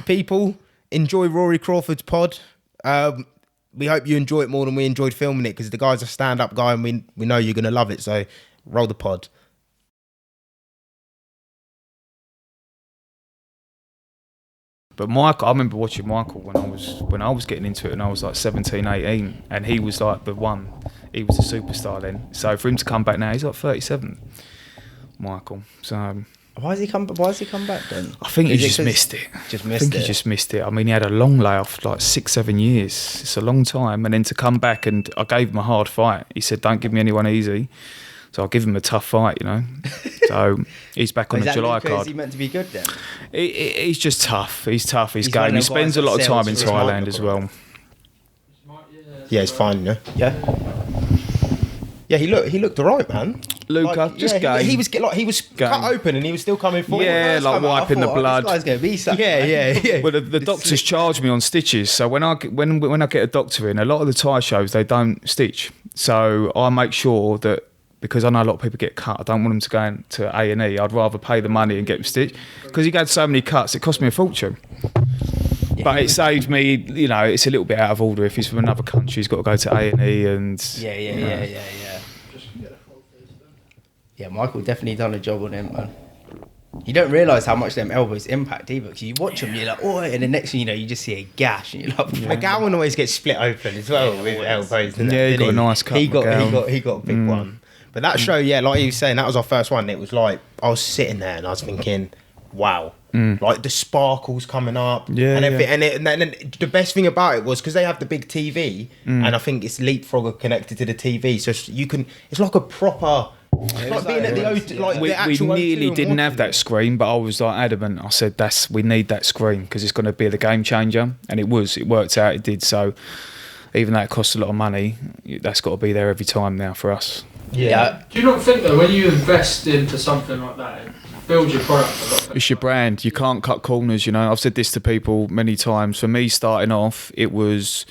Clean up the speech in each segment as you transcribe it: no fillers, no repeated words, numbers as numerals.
people, enjoy Rory Crawford's pod. We hope you enjoy it more than we enjoyed filming it, because the guy's a stand-up guy and we know you're going to love it. So roll the pod. But Michael, I remember watching Michael when I was getting into it, and I was like 17, 18, and he was like the one. He was a superstar then. So for him to come back now, he's like 37, Michael. So Why has he come back then? I think he just missed it. He just missed it. I mean, he had a long layoff, like 6-7 years. It's a long time, and then to come back, and I gave him a hard fight. He said, "Don't give me anyone easy." So I'll give him a tough fight, you know. So he's back on the July card. Is he meant to be good then? He's just tough. He's tough. He's game. He spends a lot of time in Thailand as well. Yeah, it's fine, yeah. Yeah, he looked alright, man. Luca, like, just game. He was cut open and he was still coming forward. Yeah, like wiping the blood. This guy's gonna be something. Yeah. Well, the doctors charge me on stitches. So when I get a doctor in, a lot of the Thai shows they don't stitch. So I make sure that, because I know a lot of people get cut, I don't want them to go into A&E. I'd rather pay the money and get them stitched, because he had so many cuts, it cost me a fortune. Yeah, but it saved me, you know, it's a little bit out of order. If he's from another country, he's got to go to A&E and... Yeah. Yeah, Michael definitely done a job on him, man. You don't realise how much them elbows impact either, because you watch them, you're like, oh, and the next thing you know, you just see a gash, and you're like, McGowan always gets split open as well with elbows. Yeah, he got a nice cut. He got a big one. But that show, yeah, like you were saying, that was our first one. It was like, I was sitting there and I was thinking, wow. Like the sparkles coming up and everything. And then the best thing about it was, because they have the big TV, and I think it's Leapfrogger connected to the TV. So it's like a proper... It's like being at the O2, like we the actual nearly O2 didn't have that screen, but I was like adamant. I said, we need that screen, because it's going to be the game changer. And it worked out, it did. So even though it costs a lot of money, that's got to be there every time now for us. Yeah. Do you not think though, when you invest into something like that, it builds your product a lot better? It's your brand. You can't cut corners, you know. I've said this to people many times. For me, starting off, it was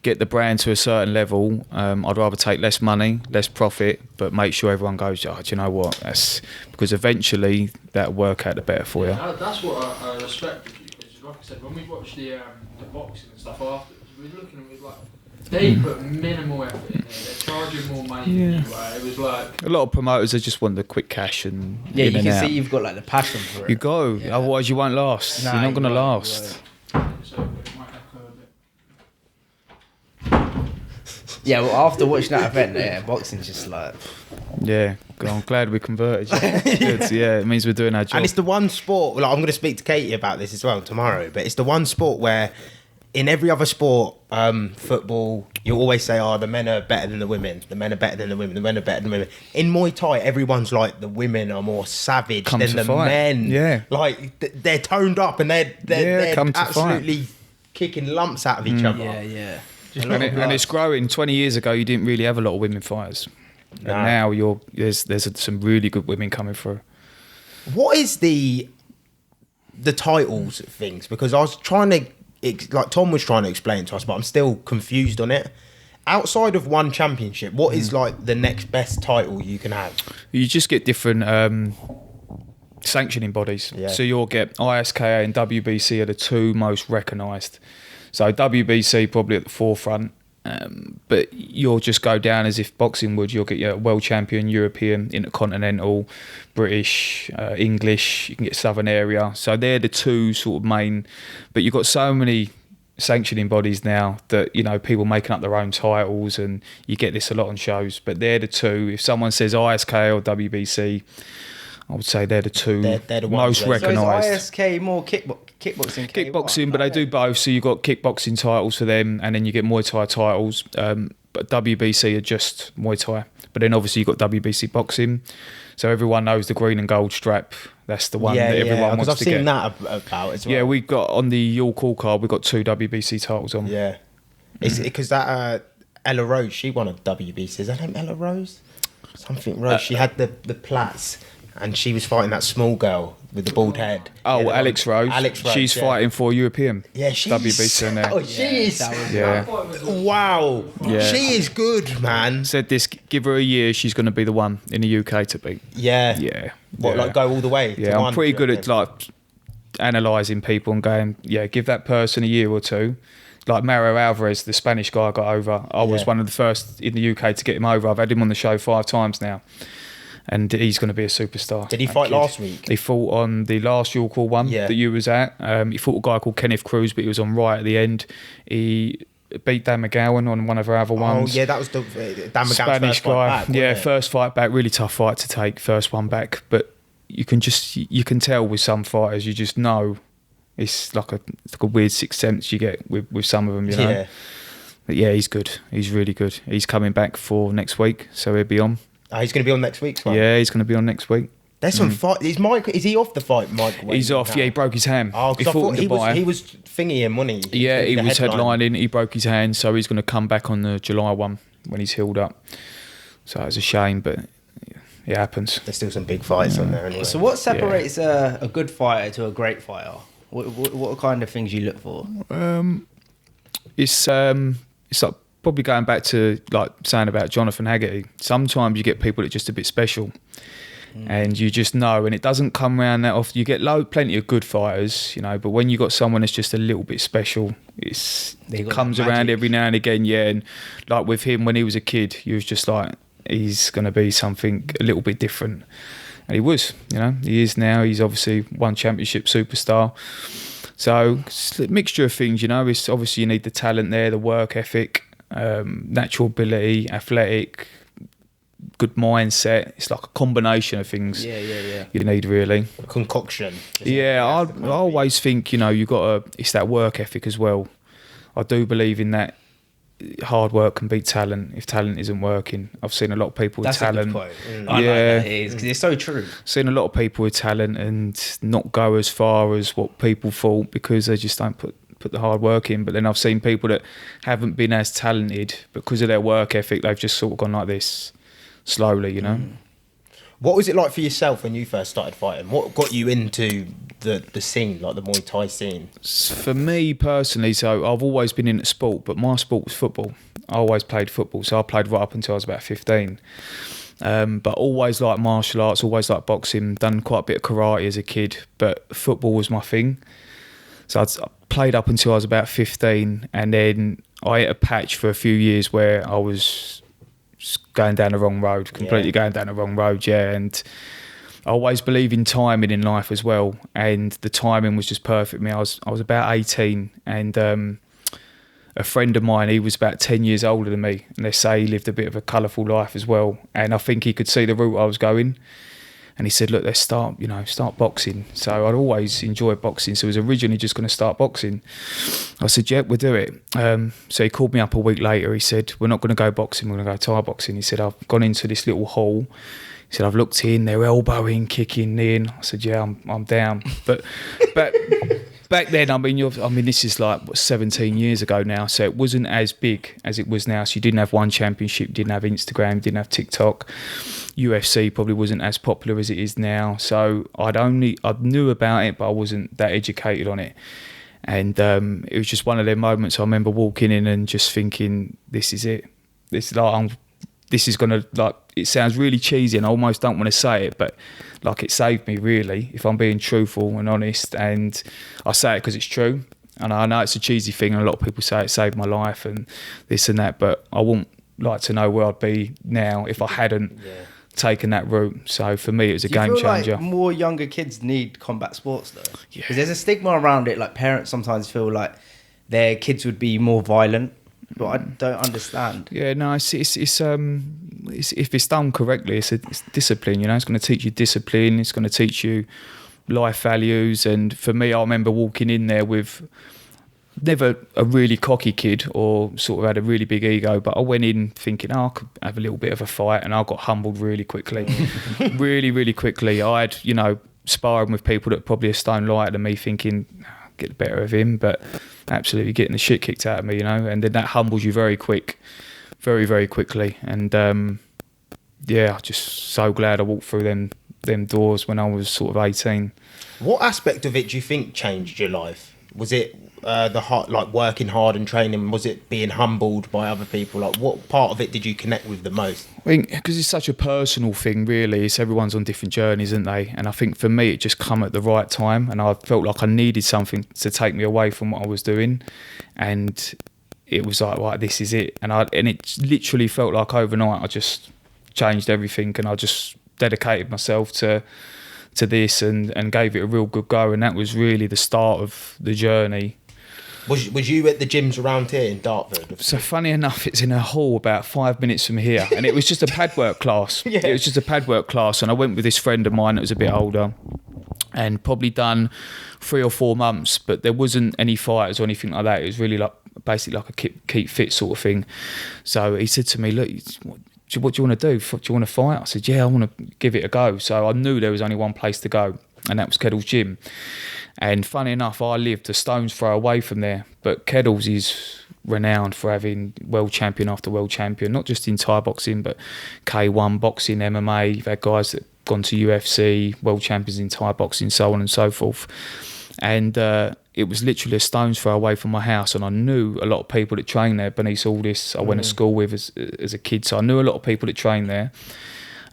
get the brand to a certain level. I'd rather take less money, less profit, but make sure everyone goes, oh, do you know what? That's because eventually that'll work out the better for you. That's what I respect with you, because like I said, when we watched the boxing and stuff afterwards, we were looking at it like, they put minimal effort in there. They're charging more money than you are. It was like... A lot of promoters, they just want the quick cash and yeah, in you and can out. see you've got like the passion for it. You go, otherwise you won't last. You're not going to last. So it might echo a bit. Yeah, well, after watching that event, boxing's just like... Yeah, I'm glad we converted you. Good, yeah, it means we're doing our job. And it's the one sport, like I'm going to speak to Katie about this as well tomorrow, but it's the one sport where in every other sport, football, you always say, oh, the men are better than the women. The men are better than the women. The men are better than the women. In Muay Thai, everyone's like, the women are more savage than the men. Yeah. Like, they're toned up and they're absolutely kicking lumps out of each other. Yeah. And it's growing. 20 years ago, you didn't really have a lot of women fighters. And now there's some really good women coming through. What is the titles of things? Because I was trying to... like Tom was trying to explain to us, but I'm still confused on it. Outside of one championship, what is like the next best title you can have? You just get different sanctioning bodies. Yeah. So you'll get ISKA and WBC are the two most recognised. So WBC probably at the forefront, but you'll just go down as if boxing would. You'll get your world champion, European, Intercontinental, British, English. You can get Southern Area. So they're the two sort of main. But you've got so many sanctioning bodies now that, you know, people making up their own titles, and you get this a lot on shows. But they're the two. If someone says ISK or WBC, I would say they're the two they're the So most recognised. is ISK more kickboxing? Kickboxing, but they do both. So you've got kickboxing titles for them, and then you get Muay Thai titles. But WBC are just Muay Thai. But then obviously you've got WBC boxing. So everyone knows the green and gold strap. That's the one that everyone wants to get. Because I've seen that about as well. Yeah, we got on the York Call card, we got 2 WBC titles on. Yeah. It's because that Ella Rose, she won a WBC. Is that name Ella Rose? Something Rose. She had the plaits, and she was fighting that small girl with the bald head. Oh, Alex Rose. She's fighting for European. Yeah, she's... WBC now. Oh, she is... Yeah. Wow. Yeah. She is good, man. Said this, give her a year, she's going to be the one in the UK to beat. Yeah. Yeah. What, like go all the way? Yeah, I'm pretty good at like analysing people and going, yeah, give that person a year or two. Like Mario Alvarez, the Spanish guy I got over. I was one of the first in the UK to get him over. I've had him on the show 5 times now. And he's going to be a superstar. Did he fight last week? He fought on the last York Hall one that you was at. He fought a guy called Kenneth Cruz, but he was on right at the end. He beat Dan McGowan on one of our other ones. Oh, yeah, that was the Dan McGowan's Spanish first guy. fight back, yeah, first fight back. Really tough fight to take, first one back. But you can tell with some fighters, you just know it's like a weird sixth sense you get with some of them, you know. Yeah. But yeah, he's good. He's really good. He's coming back for next week, so he'll be on. He's going to be on next week's one? Yeah, he's going to be on next week. There's some fight. Is he off the fight, Mike? He's off. Yeah, he broke his hand. Oh, because I thought he was thingy him, wasn't he? Yeah, he was headlining. He broke his hand, so he's going to come back on the July one when he's healed up. So it's a shame, but it happens. There's still some big fights on there anyway. So what separates a good fighter to a great fighter? What kind of things you look for? It's like probably going back to like saying about Jonathan Haggerty. Sometimes you get people that are just a bit special. And you just know, and it doesn't come around that often. You get plenty of good fighters, you know, but when you got someone that's just a little bit special, it comes around every now and again, yeah. And like with him, when he was a kid, he was just like, he's going to be something a little bit different. And he was, you know, he is now. He's obviously one championship superstar. So it's a mixture of things, you know. It's obviously you need the talent there, the work ethic, natural ability, athletic, good mindset. It's like a combination of things. Yeah. You need really a concoction. Yeah, I always think, you know, it's that work ethic as well. I do believe in that. Hard work can beat talent if talent isn't working. I've seen a lot of people with talent. That's a good quote. I like that, because it's so true. Seen a lot of people with talent and not go as far as what people thought because they just don't put the hard work in. But then I've seen people that haven't been as talented because of their work ethic. They've just sort of gone like this slowly, you know. What was it like for yourself when you first started fighting? What got you into the scene, like the Muay Thai scene? For me personally, so I've always been into sport, but my sport was football. I always played football, so I played right up until I was about 15. But always liked martial arts, always liked boxing, done quite a bit of karate as a kid, but football was my thing. So I played up until I was about 15, and then I hit a patch for a few years where I was going down the wrong road, completely going down the wrong road, and I always believe in timing in life as well, and the timing was just perfect for me. I was about 18, and a friend of mine, he was about 10 years older than me, and they say he lived a bit of a colourful life as well, and I think he could see the route I was going, and he said, look, let's start boxing. So I'd always enjoyed boxing, so I was originally just going to start boxing. I said, yeah, we'll do it. So he called me up a week later. He said, we're not going to go boxing, we're going to go Thai boxing. He said, I've gone into this little hall. He said, I've looked in, they're elbowing, kicking, kneeing. I said, yeah, I'm down. But back then, I mean, this is like 17 years ago now, so it wasn't as big as it was now. So you didn't have one championship, didn't have Instagram, didn't have TikTok. UFC probably wasn't as popular as it is now. So I knew about it, but I wasn't that educated on it. And it was just one of them moments. I remember walking in and just thinking, this is it. This is gonna, like, it sounds really cheesy and I almost don't want to say it, but like, it saved me really, if I'm being truthful and honest. And I say it because it's true. And I know it's a cheesy thing, and a lot of people say it saved my life and this and that, but I wouldn't like to know where I'd be now if I hadn't taken that route. So for me, it was a game changer. Like more younger kids need combat sports though, because there's a stigma around it. Like parents sometimes feel like their kids would be more violent, but I don't understand. Yeah, no, it's if it's done correctly, it's discipline. You know, it's going to teach you discipline. It's going to teach you life values. And for me, I remember walking in there with never a really cocky kid or sort of had a really big ego, but I went in thinking, I could have a little bit of a fight, and I got humbled really quickly. really, really quickly. I had, sparring with people that probably a stone lighter than me, thinking, get the better of him, but absolutely getting the shit kicked out of me, and then that humbles you very very quickly. And I'm just so glad I walked through them doors when I was sort of 18. What aspect of it do you think changed your life? Was it the hard, like working hard and training? Was it being humbled by other people? Like, what part of it did you connect with the most? I think because it's such a personal thing, really. It's everyone's on different journeys, isn't they? And I think for me, it just come at the right time, and I felt like I needed something to take me away from what I was doing, and it was like, right, this is it. And it literally felt like overnight I just changed everything, and I just dedicated myself to this and gave it a real good go, and that was really the start of the journey. Was you at the gyms around here in Dartford? So funny enough, it's in a hall about 5 minutes from here, and it was just a pad work class. Yeah. It was just a pad work class, and I went with this friend of mine that was a bit older, and probably done 3 or 4 months, but there wasn't any fighters or anything like that. It was really like basically like a keep fit sort of thing. So he said to me, look, what do you want to do? Do you want to fight? I said, yeah, I want to give it a go. So I knew there was only one place to go, and that was Keddles Gym. And funny enough, I lived a stone's throw away from there, but Keddles is renowned for having world champion after world champion, not just in Thai boxing, but K1 boxing, MMA. You've had guys that have gone to UFC, world champions in Thai boxing, so on and so forth. And it was literally a stone's throw away from my house, and I knew a lot of people that trained there. Beneath all this, I went to school with as a kid, so I knew a lot of people that trained there.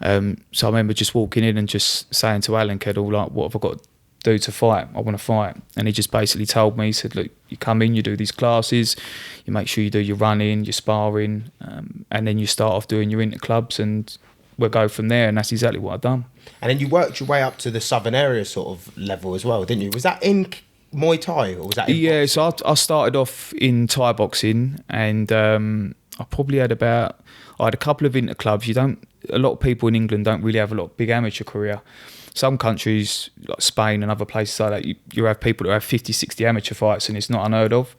So I remember just walking in and just saying to Alan Keddle, like, what have I got to do to fight? I want to fight. And he just basically told me, he said, look, you come in, you do these classes, you make sure you do your running, your sparring, and then you start off doing your interclubs, and we'll go from there. And that's exactly what I've done. And then you worked your way up to the Southern area sort of level as well, didn't you? Was that in Muay Thai, or was that in boxing? So I started off in Thai boxing, and I probably had I had a couple of interclubs. A lot of people in England don't really have a lot of big amateur career. Some countries like Spain and other places like that, you have people that have 50, 60 amateur fights, and it's not unheard of.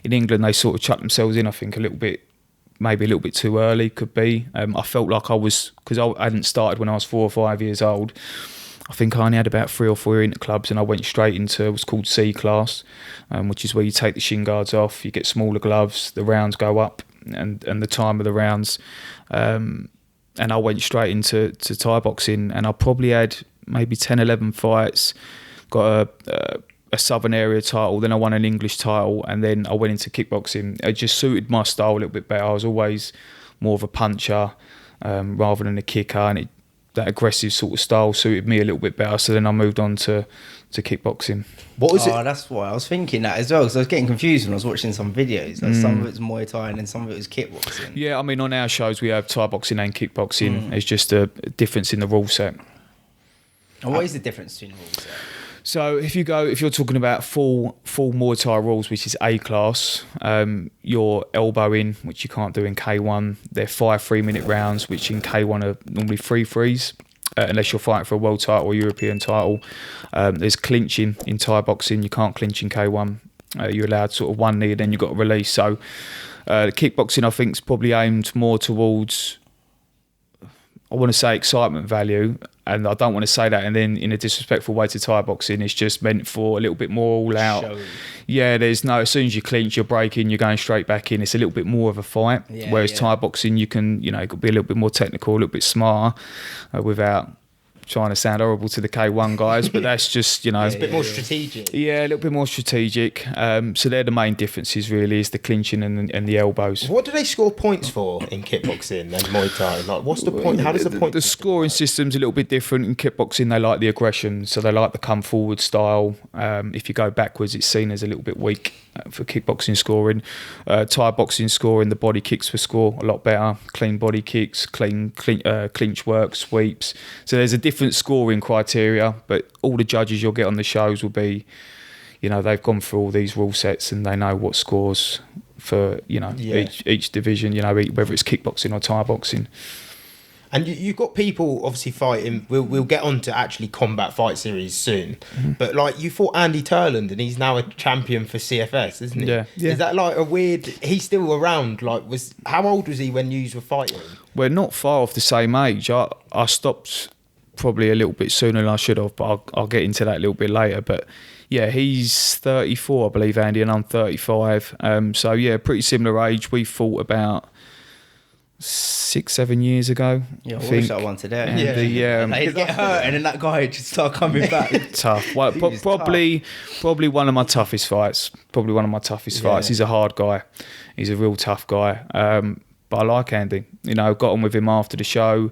In England, they sort of chuck themselves in, I think, maybe a little bit too early, could be. I felt like because I hadn't started when I was 4 or 5 years old. I think I only had about 3 or 4 interclubs, and I went straight into what's called C class, which is where you take the shin guards off, you get smaller gloves, the rounds go up, and the time of the rounds. And I went straight into Thai boxing, and I probably had maybe 10, 11 fights, got a Southern area title, then I won an English title, and then I went into kickboxing. It just suited my style a little bit better. I was always more of a puncher rather than a kicker, and that aggressive sort of style suited me a little bit better. So then I moved on to kickboxing. What was it? That's why I was thinking that as well, because I was getting confused when I was watching some videos. Like some of it's Muay Thai and then some of it was kickboxing. Yeah, I mean, on our shows we have Thai boxing and kickboxing. It's just a difference in the rule set. And what is the difference between the rule set? So if you're talking about full Muay Thai rules, which is A class, you're elbowing, which you can't do in K1. They're 5 3-minute rounds, which in K1 are normally 3 threes, unless you're fighting for a world title or European title. There's clinching in Thai boxing. You can't clinch in K1. You're allowed sort of one knee, then you've got to release. So kickboxing, I think, is probably aimed more towards, I want to say, excitement value. And I don't want to say that and then in a disrespectful way to Thai boxing. It's just meant for a little bit more all out. Showy. Yeah, as soon as you clinch, you're breaking, you're going straight back in. It's a little bit more of a fight. Yeah, whereas Thai boxing, you can, it could be a little bit more technical, a little bit smarter without trying to sound horrible to the K1 guys, but that's just, it's a bit more strategic. Yeah, a little bit more strategic. So they're the main differences, really, is the clinching and the elbows. What do they score points for in kickboxing and Muay Thai? Like, what's the point? How does the point? The scoring system's a little bit different. In kickboxing, they like the aggression, so they like the come forward style. If you go backwards, it's seen as a little bit weak for kickboxing scoring. Thai boxing scoring, the body kicks for score a lot better. Clean body kicks, clinch work, sweeps. So there's a different scoring criteria, but all the judges you'll get on the shows will be, they've gone through all these rule sets and they know what scores for, each division, whether it's kickboxing or Thai boxing. And you've got people obviously fighting. We'll get on to actually combat fight series soon. Mm-hmm. But like, you fought Andy Turland, and he's now a champion for CFS, isn't he? Yeah. Is that like a weird? He's still around. Like, how old was he when you were fighting? We're not far off the same age. I stopped probably a little bit sooner than I should have, but I'll get into that a little bit later. But yeah, he's 34, I believe, Andy, and I'm 35. So yeah, pretty similar age. We fought about 6-7 years ago. Yeah, I wish I won today. And He'd get hurt and then that guy would just start coming back. Tough. Well, probably one of my toughest fights. Probably one of my toughest fights. He's a hard guy. He's a real tough guy. But I like Andy. You know, got on with him after the show.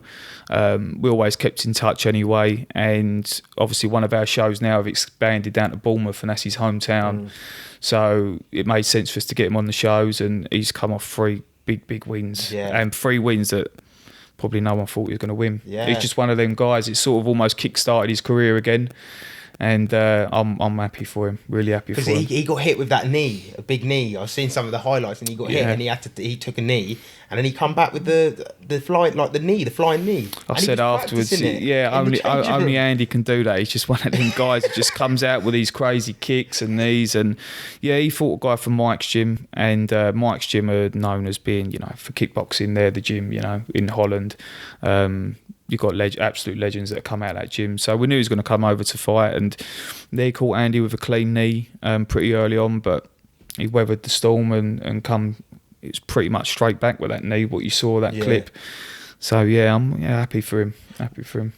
We always kept in touch anyway. And obviously one of our shows now have expanded down to Bournemouth, and that's his hometown. So it made sense for us to get him on the shows, and he's come off 3 big wins. And 3 wins that probably no one thought he was going to win. He's just one of them guys. It's sort of almost kick-started his career again. And I'm happy for him, really happy for him. Because he got hit with that knee, a big knee. I've seen some of the highlights, and he got hit, and he took a knee, and then he come back with the flying knee. I said afterwards, only Andy can do that. He's just one of them guys that just comes out with these crazy kicks and knees. And he fought a guy from Mike's gym, and Mike's gym are known as being, you know, for kickboxing. They're the gym, you know, in Holland. You've got absolute legends that come out of that gym. So we knew he was going to come over to fight, and they caught Andy with a clean knee pretty early on, but he weathered the storm and come. It was pretty much straight back with that knee, what you saw, that clip. So I'm happy for him.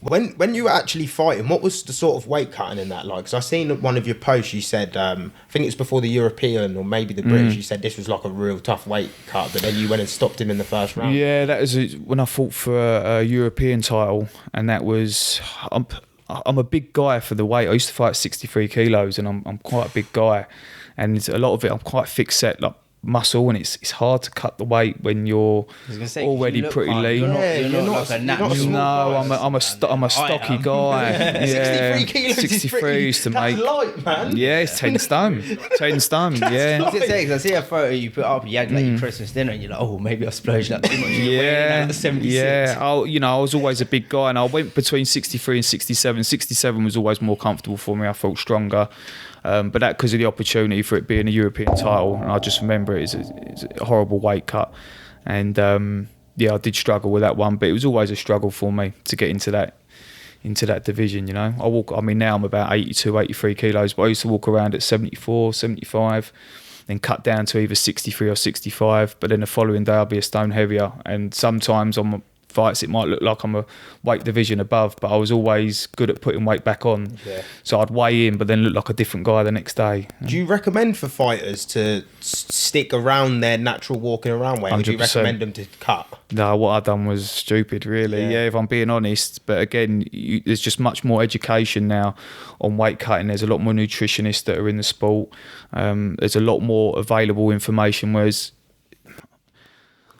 When you were actually fighting, what was the sort of weight cutting in that like? Because I seen one of your posts, you said, I think it was before the European or maybe the British, you said this was like a real tough weight cut, but then you went and stopped him in the first round. Yeah, that was when I fought for a European title, and that was... I'm a big guy for the weight. I used to fight 63 kilos, and I'm quite a big guy, and a lot of it I'm quite thick set, like muscle, and it's hard to cut the weight when you're already pretty lean. You're not like a natural. No, I'm a stocky guy. 63 kilos 63 used to make. Light, man. Yeah, it's 10 stone. 10 stone. Yeah. I see a photo you put up. You had like your Christmas dinner, and you're like, oh, maybe I splurged that too much. Yeah. 76. Yeah. I was always a big guy, and I went between 63 and 67. 67 was always more comfortable for me. I felt stronger. But that because of the opportunity for it being a European title, and I just remember it's a horrible weight cut, and I did struggle with that one, but it was always a struggle for me to get into that division. You know, now I'm about 82, 83 kilos, but I used to walk around at 74, 75, then cut down to either 63 or 65, but then the following day I'll be a stone heavier, and sometimes on fights it might look like I'm a weight division above, but I was always good at putting weight back on. So I'd weigh in but then look like a different guy the next day. Do you recommend for fighters to stick around their natural walking around weight, or do you recommend them to cut? No, what I've done was stupid, really. If I'm being honest. But again, there's just much more education now on weight cutting. There's a lot more nutritionists that are in the sport. There's a lot more available information, whereas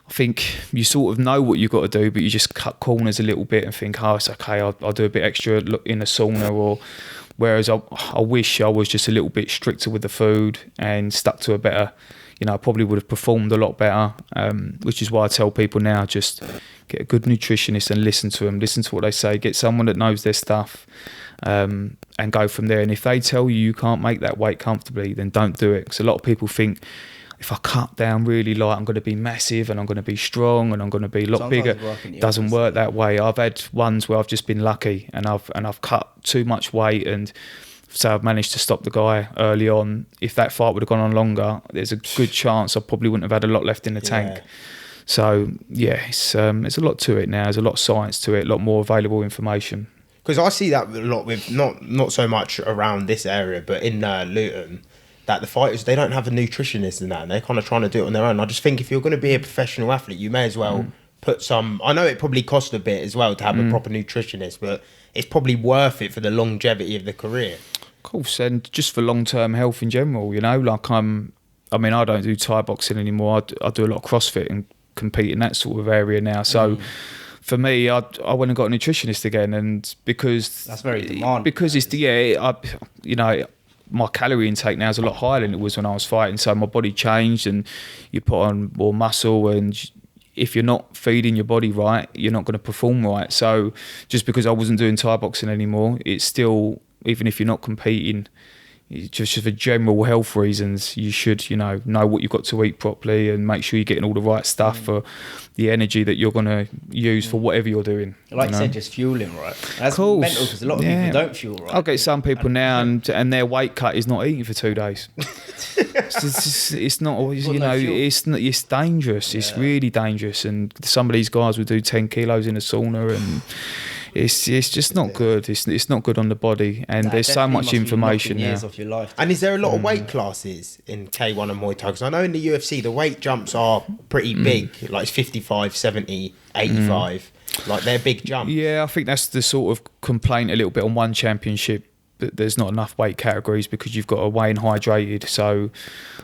I think you sort of know what you've got to do, but you just cut corners a little bit and think, it's okay, I'll do a bit extra in a sauna. Or whereas I wish I was just a little bit stricter with the food and stuck to a better, I probably would have performed a lot better, which is why I tell people now, just get a good nutritionist and listen to them, listen to what they say, get someone that knows their stuff, and go from there. And if they tell you can't make that weight comfortably, then don't do it. Because a lot of people think, if I cut down really light, I'm going to be massive and I'm going to be strong and I'm going to be a lot bigger. It doesn't work that way. I've had ones where I've just been lucky and I've cut too much weight, and so I've managed to stop the guy early on. If that fight would have gone on longer, there's a good chance I probably wouldn't have had a lot left in the tank. So it's a lot to it now. There's a lot of science to it, a lot more available information. Because I see that a lot with not so much around this area, but in Luton, that the fighters, they don't have a nutritionist in that, and they're kind of trying to do it on their own. I just think if you're going to be a professional athlete, you may as well put some... I know it probably costs a bit as well to have a proper nutritionist, but it's probably worth it for the longevity of the career. Of course, and just for long-term health in general, like I don't do Thai boxing anymore. I do a lot of CrossFit and compete in that sort of area now. So for me, I went and got a nutritionist again, and because... That's very demanding. Because my calorie intake now is a lot higher than it was when I was fighting. So my body changed, and you put on more muscle, and if you're not feeding your body right, you're not going to perform right. So just because I wasn't doing Thai boxing anymore, it's still, even if you're not competing, just for general health reasons, you should, know what you've got to eat properly and make sure you're getting all the right stuff for the energy that you're going to use for whatever you're doing. Like you said, just fueling right. That's mental, because a lot of people don't fuel right. I'll get some people now and their weight cut is not eating for 2 days. It's not, it's dangerous. It's really dangerous. And some of these guys will do 10 kilos in a sauna, and it's just not good. It's not good on the body, and there's so much information now. Off your life. And is there a lot of weight classes in K1 and Muay Thai? Because I know in the UFC the weight jumps are pretty big, like it's 55, 70, 85. Like they're big jumps. Yeah, I think that's the sort of complaint a little bit on one championship, that there's not enough weight categories because you've got to weigh in hydrated. So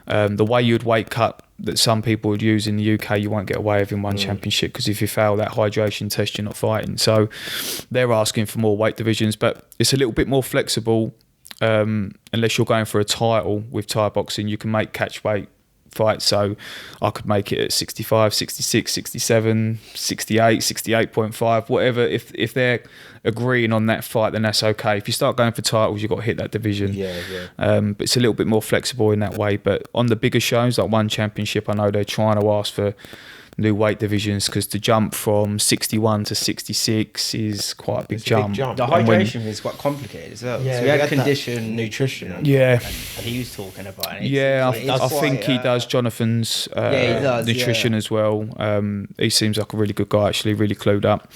the way you'd weight cut that some people would use in the UK, you won't get away with in one championship, because if you fail that hydration test, you're not fighting. So they're asking for more weight divisions, but it's a little bit more flexible. Unless you're going for a title with Thai boxing, you can make catch weight fights. So I could make it at 65, 66, 67, 68, 68.5, whatever. If they're agreeing on that fight, then that's okay. If you start going for titles, you've got to hit that division. But it's a little bit more flexible in that way. But on the bigger shows, like one championship, I know they're trying to ask for new weight divisions, because the jump from 61 to 66 is quite a big jump. The hydration is quite complicated as well. Yeah, so we had condition, nutrition. And he was talking about it. I think he does Jonathan's nutrition as well. He seems like a really good guy, actually, really clued up.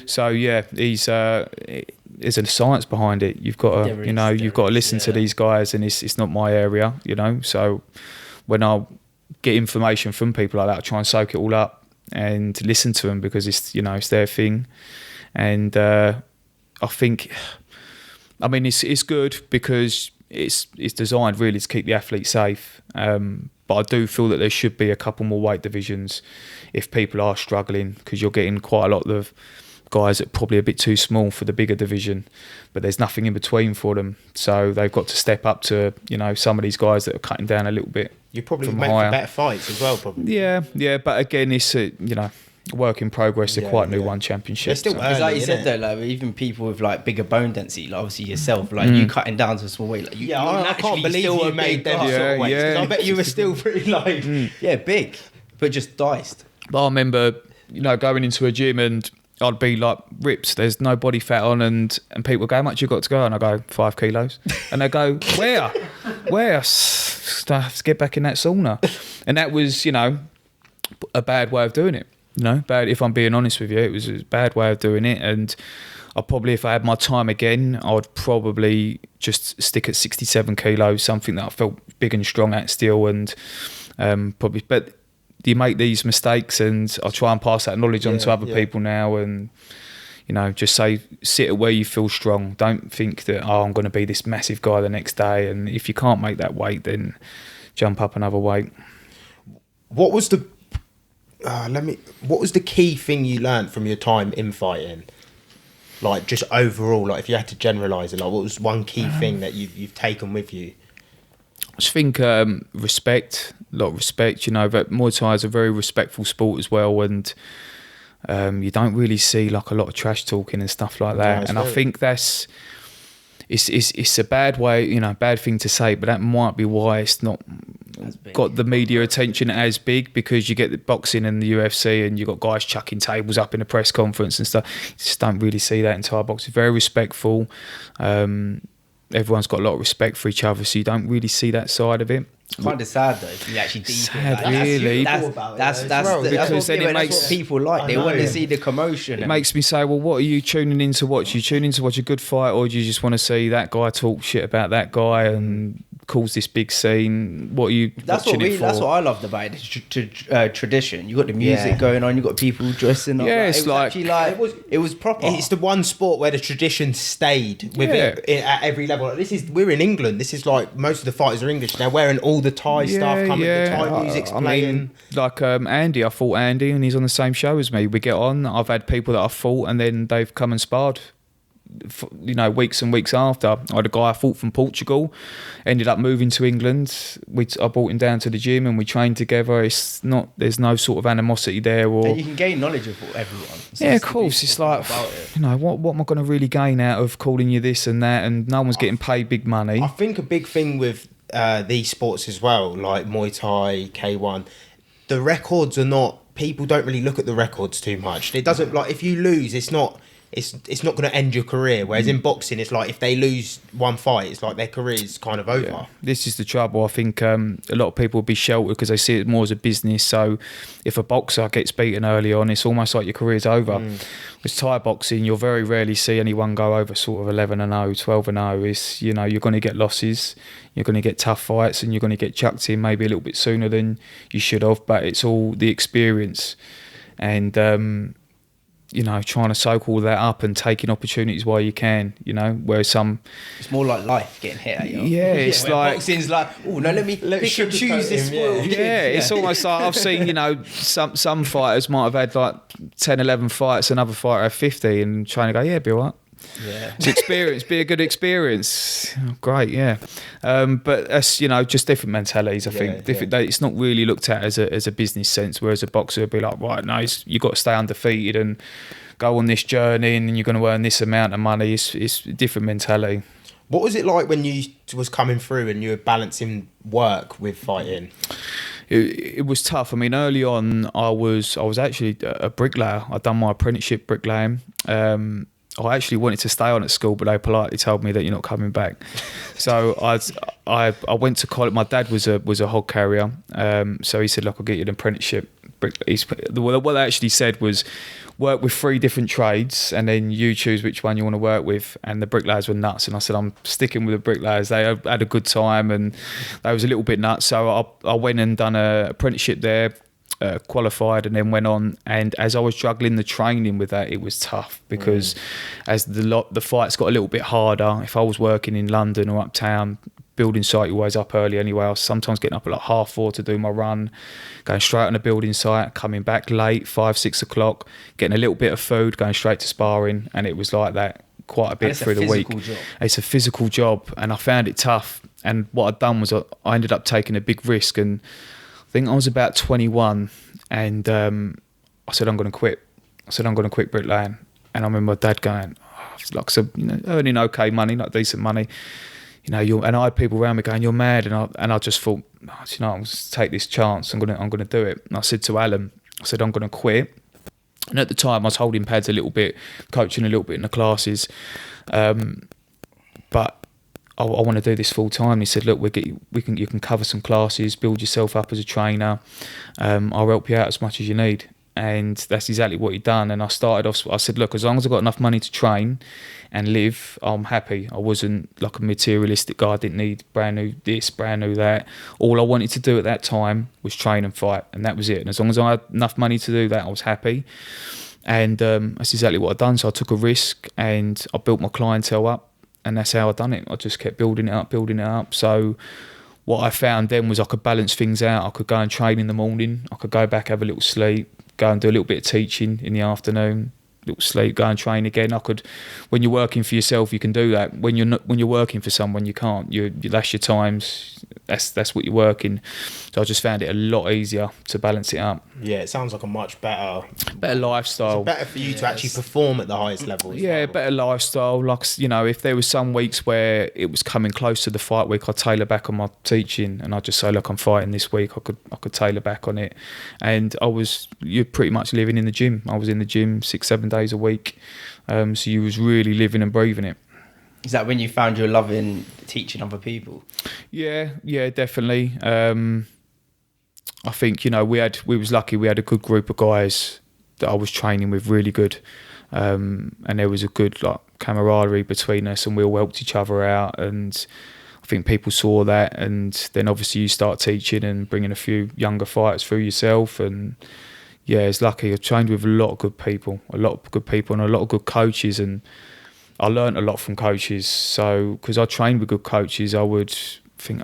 So he's there's a science behind it. You've got to, you've got to listen to these guys, and it's not my area, So when I get information from people like that, I try and soak it all up and listen to them, because it's it's their thing. And I think, it's good because it's designed really to keep the athlete safe. But I do feel that there should be a couple more weight divisions if people are struggling, because you're getting quite a lot of guys that are probably a bit too small for the bigger division, but there's nothing in between for them. So they've got to step up to, some of these guys that are cutting down a little bit. You're probably meant for better fights as well, probably. Yeah. But again, it's a, work in progress. They're quite new one championship. They're still early, like you said though, like even people with like bigger bone density, like obviously yourself, like you cutting down to a small weight, like I can't believe you made them sort of weights, because I bet you were still pretty big, but just diced. But I remember, going into a gym and I'd be like ripped, there's no body fat on, and people go, how much you got to go? And I go, 5 kilos. And they go, where? Let's get back in that sauna. And that was, a bad way of doing it. Bad, if I'm being honest with you, it was a bad way of doing it. And I probably, if I had my time again, I'd probably just stick at 67 kilos, something that I felt big and strong at still. And probably, but you make these mistakes, and I try and pass that knowledge on to other people now, and just say, sit at where you feel strong. Don't think that, I'm going to be this massive guy the next day, and if you can't make that weight, then jump up another weight. What was the key thing you learned from your time in fighting? Like just overall, like if you had to generalise it, like what was one key thing that you've taken with you? I just think respect, a lot of respect, but Muay Thai is a very respectful sport as well, and you don't really see like a lot of trash talking and stuff like that. I think it's a bad way, bad thing to say, but that might be why it's not got the media attention as big, because you get the boxing and the UFC and you've got guys chucking tables up in a press conference and stuff. You just don't really see that in Thai boxing. Very respectful. Everyone's got a lot of respect for each other, so you don't really see that side of it. It's kind of sad though, if you actually deep sad, it. Really. That's what people like. They want to see the commotion. It makes me say, well, what are you tuning in to watch? Are you tuning in to watch a good fight, or do you just want to see that guy talk shit about that guy and cause this big scene? What are you watching it for? That's what I loved about it. Tradition. You got the music going on. You got people dressing up. Yeah, it's it was proper. It's the one sport where the tradition stayed with it at every level. We're in England. This is like most of the fighters are English. They're wearing all the Thai stuff. The Thai music's playing. Like Andy, I fought Andy, and he's on the same show as me. We get on. I've had people that I fought, and then they've come and sparred weeks and weeks after. I had a guy I fought from Portugal, ended up moving to England. I brought him down to the gym and we trained together. There's no sort of animosity there. And you can gain knowledge of everyone. Yeah, of course. It's like, what am I going to really gain out of calling you this and that? And no one's getting paid big money. I think a big thing with these sports as well, like Muay Thai, K1, the records are not. People don't really look at the records too much. It doesn't, like, if you lose, it's not going to end your career. Whereas in boxing, it's like if they lose one fight, it's like their career is kind of over. Yeah. This is the trouble. I think a lot of people will be sheltered because they see it more as a business. So if a boxer gets beaten early on, it's almost like your career's over. With Thai boxing, you'll very rarely see anyone go over sort of 11-0, 12-0. It's, you're going to get losses, you're going to get tough fights, and you're going to get chucked in maybe a little bit sooner than you should have. But it's all the experience and trying to soak all that up and taking opportunities while you can, where it's more like life getting hit at you. Yeah, it's like boxing's like, oh no, let me pick and choose this world. Yeah, it's almost like I've seen, some fighters might have had like 10, 11 fights, another fighter have 50 and trying to go, yeah, be all right. Yeah, it's experience, be a good experience. Oh, great, yeah. But that's just different mentalities. I think different. It's not really looked at as a business sense. Whereas a boxer would be like, right, no, you've got to stay undefeated and go on this journey, and you're going to earn this amount of money. It's a different mentality. What was it like when you was coming through and you were balancing work with fighting? It was tough. I mean, early on, I was actually a bricklayer. I'd done my apprenticeship bricklaying. I actually wanted to stay on at school, but they politely told me that you're not coming back. So I went to college. My dad was a hog carrier, so he said, "Look, I'll get you an apprenticeship." What they actually said was, work with 3 different trades, and then you choose which one you want to work with. And the bricklayers were nuts, and I said, "I'm sticking with the bricklayers." They had a good time, and they was a little bit nuts. So I went and done an apprenticeship there. Qualified and then went on, and as I was juggling the training with that, it was tough because as the fights got a little bit harder, if I was working in London or uptown building site, you're always up early anyway. I was sometimes getting up at like 4:30 to do my run, going straight on the building site, coming back late 5, 6 o'clock, getting a little bit of food, going straight to sparring, and it was like that quite a bit through the week. It's a physical job, and I found it tough. And what I'd done was I ended up taking a big risk, and I think I was about 21, and I said, I'm going to quit. I said, I'm going to quit bricklaying. And I remember my dad going, earning okay money, not decent money. And I had people around me going, you're mad. And I just thought, I'm going to take this chance. I'm going to do it. And I said to Alan, I said, I'm going to quit. And at the time, I was holding pads a little bit, coaching a little bit in the classes. But I want to do this full time. He said, look, you can cover some classes, build yourself up as a trainer. I'll help you out as much as you need. And that's exactly what he'd done. And I started off, I said, look, as long as I've got enough money to train and live, I'm happy. I wasn't like a materialistic guy. I didn't need brand new this, brand new that. All I wanted to do at that time was train and fight. And that was it. And as long as I had enough money to do that, I was happy. And that's exactly what I'd done. So I took a risk and I built my clientele up. And that's how I done it. I just kept building it up. So what I found then was I could balance things out. I could go and train in the morning. I could go back, have a little sleep, go and do a little bit of teaching in the afternoon, little sleep, go and train again. I could, when you're working for yourself, you can do that. When you're working for someone, you can't. That's your times. That's what you're working. So I just found it a lot easier to balance it up. Yeah, it sounds like a much better lifestyle. It's better for you to actually perform at the highest level. Yeah, better lifestyle. Like, if there was some weeks where it was coming close to the fight week, I'd tailor back on my teaching, and I'd just say, look, I'm fighting this week. I could tailor back on it, and you're pretty much living in the gym. I was in the gym 6-7 days a week, so you was really living and breathing it. Is that when you found your love in teaching other people? Yeah, definitely. I think, we was lucky. We had a good group of guys that I was training with, really good. And there was a good camaraderie between us, and we all helped each other out. And I think people saw that. And then obviously you start teaching and bringing a few younger fighters through yourself. And yeah, it's lucky. I trained with a lot of good people and a lot of good coaches. And I learned a lot from coaches. So, because I trained with good coaches, I would think,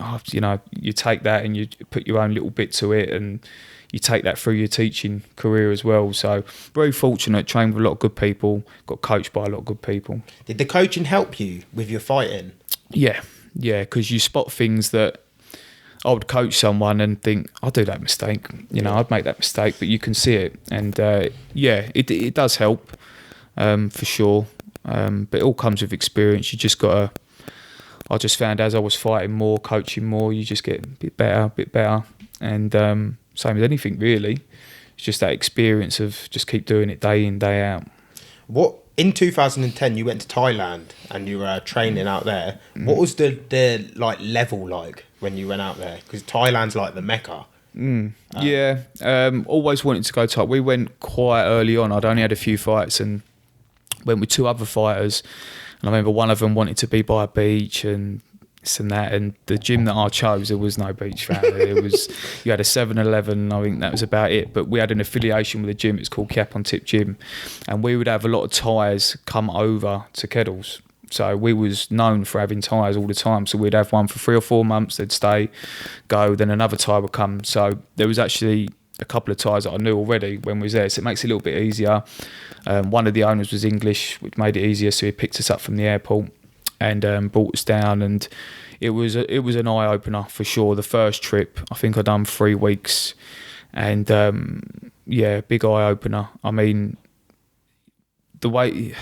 you take that and you put your own little bit to it, and you take that through your teaching career as well. So very fortunate, trained with a lot of good people, got coached by a lot of good people. Did the coaching help you with your fighting? Yeah, because you spot things that I would coach someone and think, I'll do that mistake. I'd make that mistake, but you can see it. And it does help for sure. But it all comes with experience. You just got to, I just found as I was fighting more, coaching more, you just get a bit better. And same as anything really. It's just that experience of just keep doing it day in, day out. In 2010, you went to Thailand and you were training out there. What was the like level like when you went out there? Because Thailand's like the Mecca. Always wanted to go to Thailand. We went quite early on. I'd only had a few fights and went with 2 other fighters. And I remember one of them wanted to be by a beach and this and that. And the gym that I chose, there was no beach found there. You had a 7-Eleven, I think that was about it. But we had an affiliation with a gym, it's called Cap on Tip Gym. And we would have a lot of Thais come over to Keddles. So we was known for having Thais all the time. So we'd have one for 3 or 4 months, they'd stay, go, then another Thai would come. So there was actually a couple of Thais that I knew already when we was there. So it makes it a little bit easier. One of the owners was English, which made it easier. So he picked us up from the airport and brought us down, and it was an eye opener for sure. The first trip, I think I'd done 3 weeks, and big eye opener. I mean, the way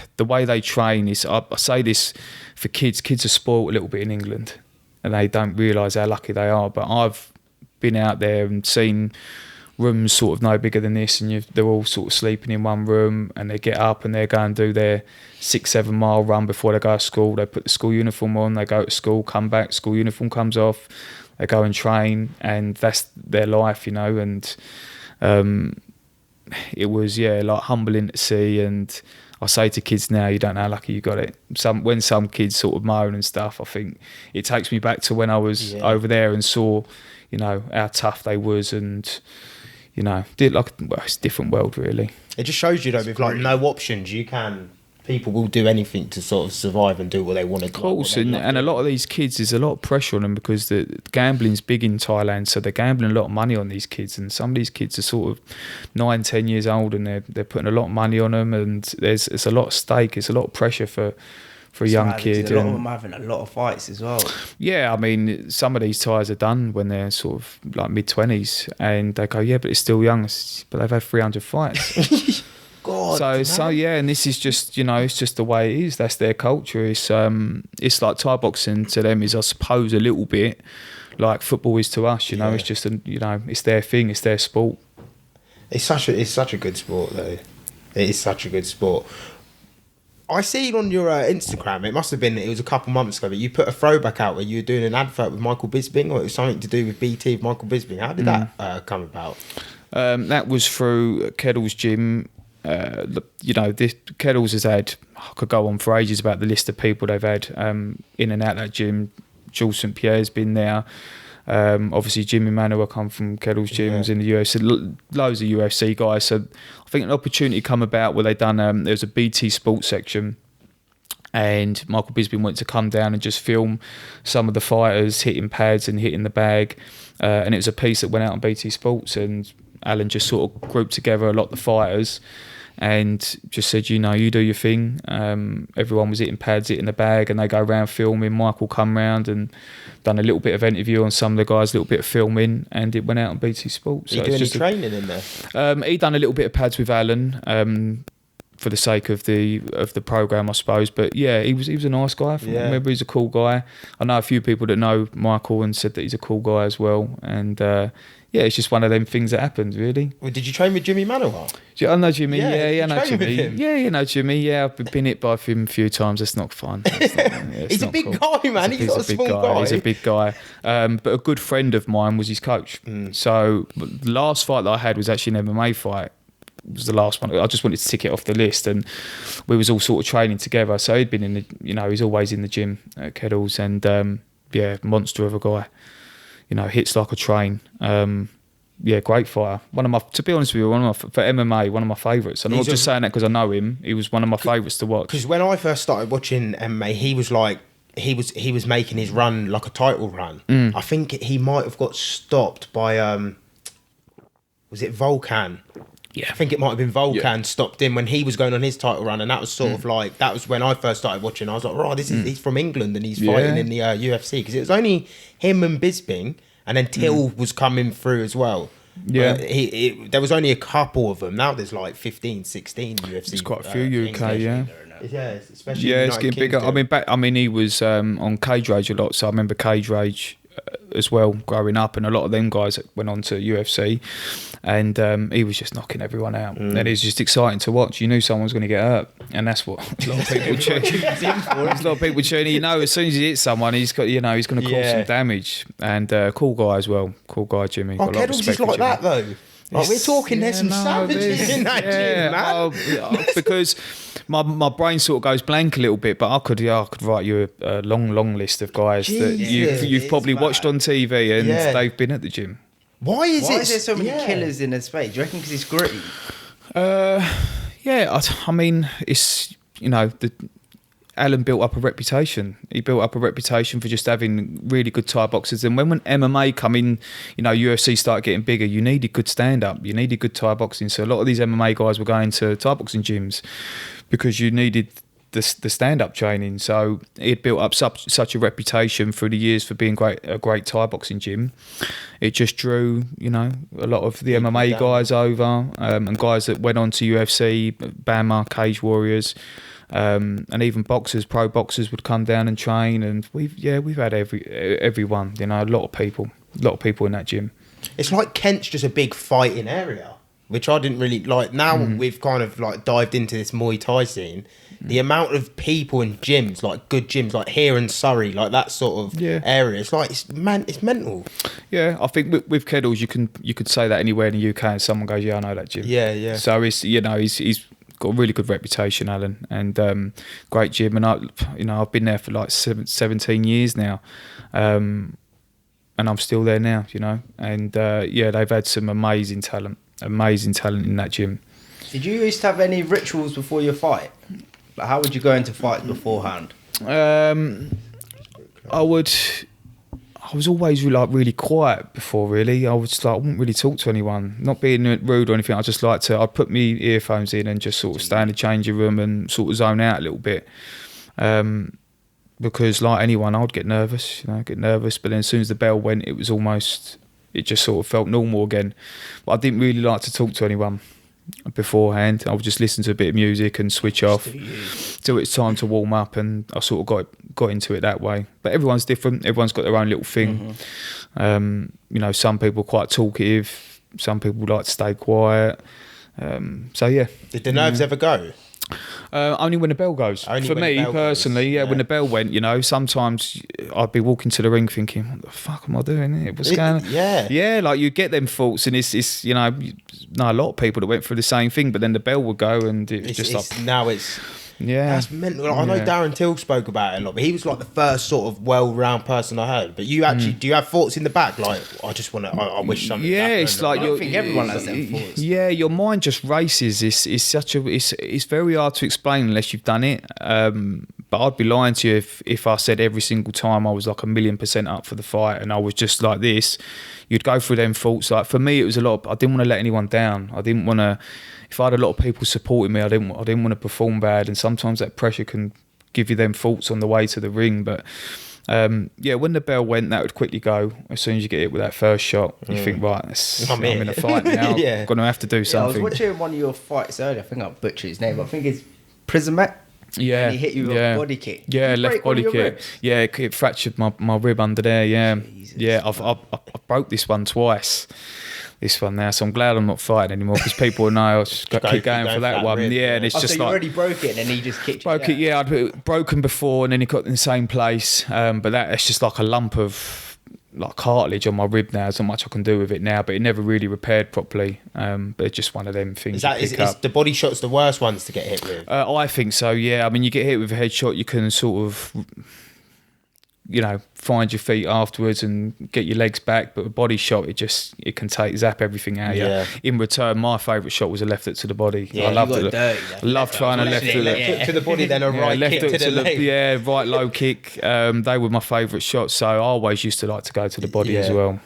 they train is, I say this for kids. Kids are spoiled a little bit in England, and they don't realise how lucky they are. But I've been out there and seen rooms sort of no bigger than this, and they're all sort of sleeping in one room, and they get up and they go and do their 6-7 mile run before they go to school. They put the school uniform on, they go to school, come back, school uniform comes off, they go and train, and that's their life, and it was like humbling to see. And I say to kids now, you don't know how lucky you got it. When some kids sort of moan and stuff, I think it takes me back to when I was over there and saw how tough they was, and it's a different world really. It just shows you though, with like no options, people will do anything to sort of survive and do what they want to do. Of course, and a lot of these kids, there's a lot of pressure on them because the gambling's big in Thailand, so they're gambling a lot of money on these kids, and some of these kids are sort of 9-10 years old, and they're putting a lot of money on them, and it's a lot of stake, it's a lot of pressure for a young kid. A lot of them having a lot of fights as well. Yeah, I mean, some of these Thais are done when they're sort of like mid-20s, and they go, but it's still young, but they've had 300 fights. God, and this is just, it's just the way it is. That's their culture. It's like Thai boxing to them is, I suppose, a little bit like football is to us. It's just it's their thing. It's their sport. It's such a good sport though. It is such a good sport. I see it on your Instagram. It was a couple months ago, but you put a throwback out where you were doing an advert with Michael Bisping, or it was something to do with BT with Michael Bisping. How did that come about? That was through Keddles Gym. This Keddles has had, I could go on for ages about the list of people they've had in and out that gym. Jules St. Pierre's been there. Obviously Jimmy Manuel come from Keddles Gym, was in the UFC, loads of UFC guys. So I think an opportunity come about where they done there was a BT Sports section, and Michael Bisping went to come down and just film some of the fighters hitting pads and hitting the bag, and it was a piece that went out on BT Sports, and Alan just sort of grouped together a lot of the fighters and just said, you do your thing. Everyone was hitting pads, hitting the bag, and they go around filming. Michael come round and done a little bit of interview on some of the guys, a little bit of filming, and it went out on BT Sports. Did you do any training in there? He done a little bit of pads with Alan for the sake of the program, I suppose. But yeah, he was a nice guy. I remember he's a cool guy. I know a few people that know Michael and said that he's a cool guy as well. And it's just one of them things that happened, really. Well, did you train with Jimmy Manuel? I know Jimmy. I know Jimmy. You know Jimmy. Yeah, I've been hit by him a few times. That's not fun. He's a big guy, man. He's not a small guy. He's a big guy. But a good friend of mine was his coach. So the last fight that I had was actually an MMA fight. It was the last one. I just wanted to tick it off the list, and we was all sort of training together. So he'd been in the, he's always in the gym at Keddles, and monster of a guy. Hits like a train. Great fighter. To be honest with you, for MMA, one of my favourites. I'm not just saying that because I know him. He was one of my favourites to watch. Because when I first started watching MMA, he was like, he was making his run like a title run. I think he might have got stopped by was it Volkan? Yeah. I think it might have been Volkan stopped him when he was going on his title run, and that was sort of like, that was when I first started watching. I was like, right, he's from England and he's fighting in the UFC, because it was only him and Bisping, and then Till was coming through as well. Yeah, there was only a couple of them. Now there's like 15, 16 UFC. There's quite a few UK, yeah. Yeah, especially it's getting bigger. I mean, he was on Cage Rage a lot, so I remember Cage Rage as well growing up, and a lot of them guys that went on to UFC, and he was just knocking everyone out, and it was just exciting to watch. You knew someone was going to get hurt, and that's what a lot of people tune. There's a lot of people tuning. You know, as soon as he hits someone, he's got, you know, he's going to cause some damage. And cool guy as well, cool guy Jimmy. Oh, Keddles is like that though. Like, we're talking, there's some savages in that gym, man. Because my brain sort of goes blank a little bit, but I could write you a long list of guys that you've probably watched on TV, and they've been at the gym. Why is there so many killers in the space? Do you reckon because it's gritty? I mean, it's, you know, Alan built up a reputation. He built up a reputation for just having really good Thai boxers. And when MMA come in, you know, UFC started getting bigger, you needed good stand-up. You needed good Thai boxing. So a lot of these MMA guys were going to Thai boxing gyms because you needed the stand-up training. So it built up such a reputation through the years for being a great Thai boxing gym. It just drew, you know, a lot of the MMA guys over, and guys that went on to UFC, Bama, Cage Warriors. And even pro boxers would come down and train, and we've had everyone, you know, a lot of people in that gym. It's like Kent's just a big fighting area, which I didn't really like. Now we've kind of like dived into this Muay Thai scene. The amount of people in gyms, like good gyms, like here in Surrey, like that sort of area, it's like it's mental. Yeah, I think with Keddles, you could say that anywhere in the UK, and someone goes, "Yeah, I know that gym." Yeah. So it's, you know, he's got a really good reputation, Alan, and great gym. And I've been there for like 17 years now, and I'm still there now, you know. And they've had some amazing talent in that gym. Did you used to have any rituals before your fight? Like, how would you go into fights beforehand? I was always really quiet before, really. I wouldn't really talk to anyone. Not being rude or anything, I'd put my earphones in and just sort of stay in the changing room and sort of zone out a little bit. Because like anyone, I'd get nervous, but then as soon as the bell went, it just sort of felt normal again. But I didn't really like to talk to anyone beforehand. I would just listen to a bit of music and switch off till it's time to warm up, and I sort of got into it that way. But everyone's different. Everyone's got their own little thing. Some people are quite talkative, some people like to stay quiet. Did the nerves ever go? Only when the bell goes. For me personally, when the bell went, sometimes I'd be walking to the ring thinking, what the fuck am I doing here? What's going on? Yeah, like you get them thoughts, and it's a lot of people that went through the same thing, but then the bell would go, and that's mental. I know Darren Till spoke about it a lot, but he was like the first sort of well-round person I heard. But you actually, do you have thoughts in the back? Like, I just want to, I wish something happened. It's like, I think everyone has them thoughts. Yeah, your mind just races. It's very hard to explain unless you've done it. But I'd be lying to you if I said every single time I was like 1,000,000% up for the fight and I was just like this. You'd go through them thoughts. Like, for me, it was a lot. I didn't want to let anyone down. I didn't want to. If I had a lot of people supporting me, I didn't want to perform bad, and sometimes that pressure can give you them thoughts on the way to the ring. But when the bell went, that would quickly go. As soon as you get hit with that first shot, you think, right, I'm in a fight now. I'm going to have to do something. I was watching one of your fights earlier. I think I butchered his name, but I think it's Prismet. Yeah, and he hit you with a body kick. Yeah, left body kick. Ribs? Yeah, it fractured my rib under there. Yeah, Jesus. Yeah. I broke this one twice. This one now, so I'm glad I'm not fighting anymore, because people will know I just keep going for that one. Rib, yeah, and it's just so you already broke it, and then he just kicked you. Broke it. Yeah, I'd broken before, and then he got in the same place. But it's just like a lump of like cartilage on my rib now. There's not much I can do with it now, but it never really repaired properly. But it's just one of them things. Is the body shots the worst ones to get hit with? I think so. Yeah, I mean, you get hit with a headshot, you can sort of, find your feet afterwards and get your legs back, but a body shot, it can zap everything out of you. In return, my favourite shot was a left hook to the body. I loved it. I loved trying a left hook to the body, then a right kick to the leg. Right low kick. They were my favourite shots, so I always used to like to go to the body as well.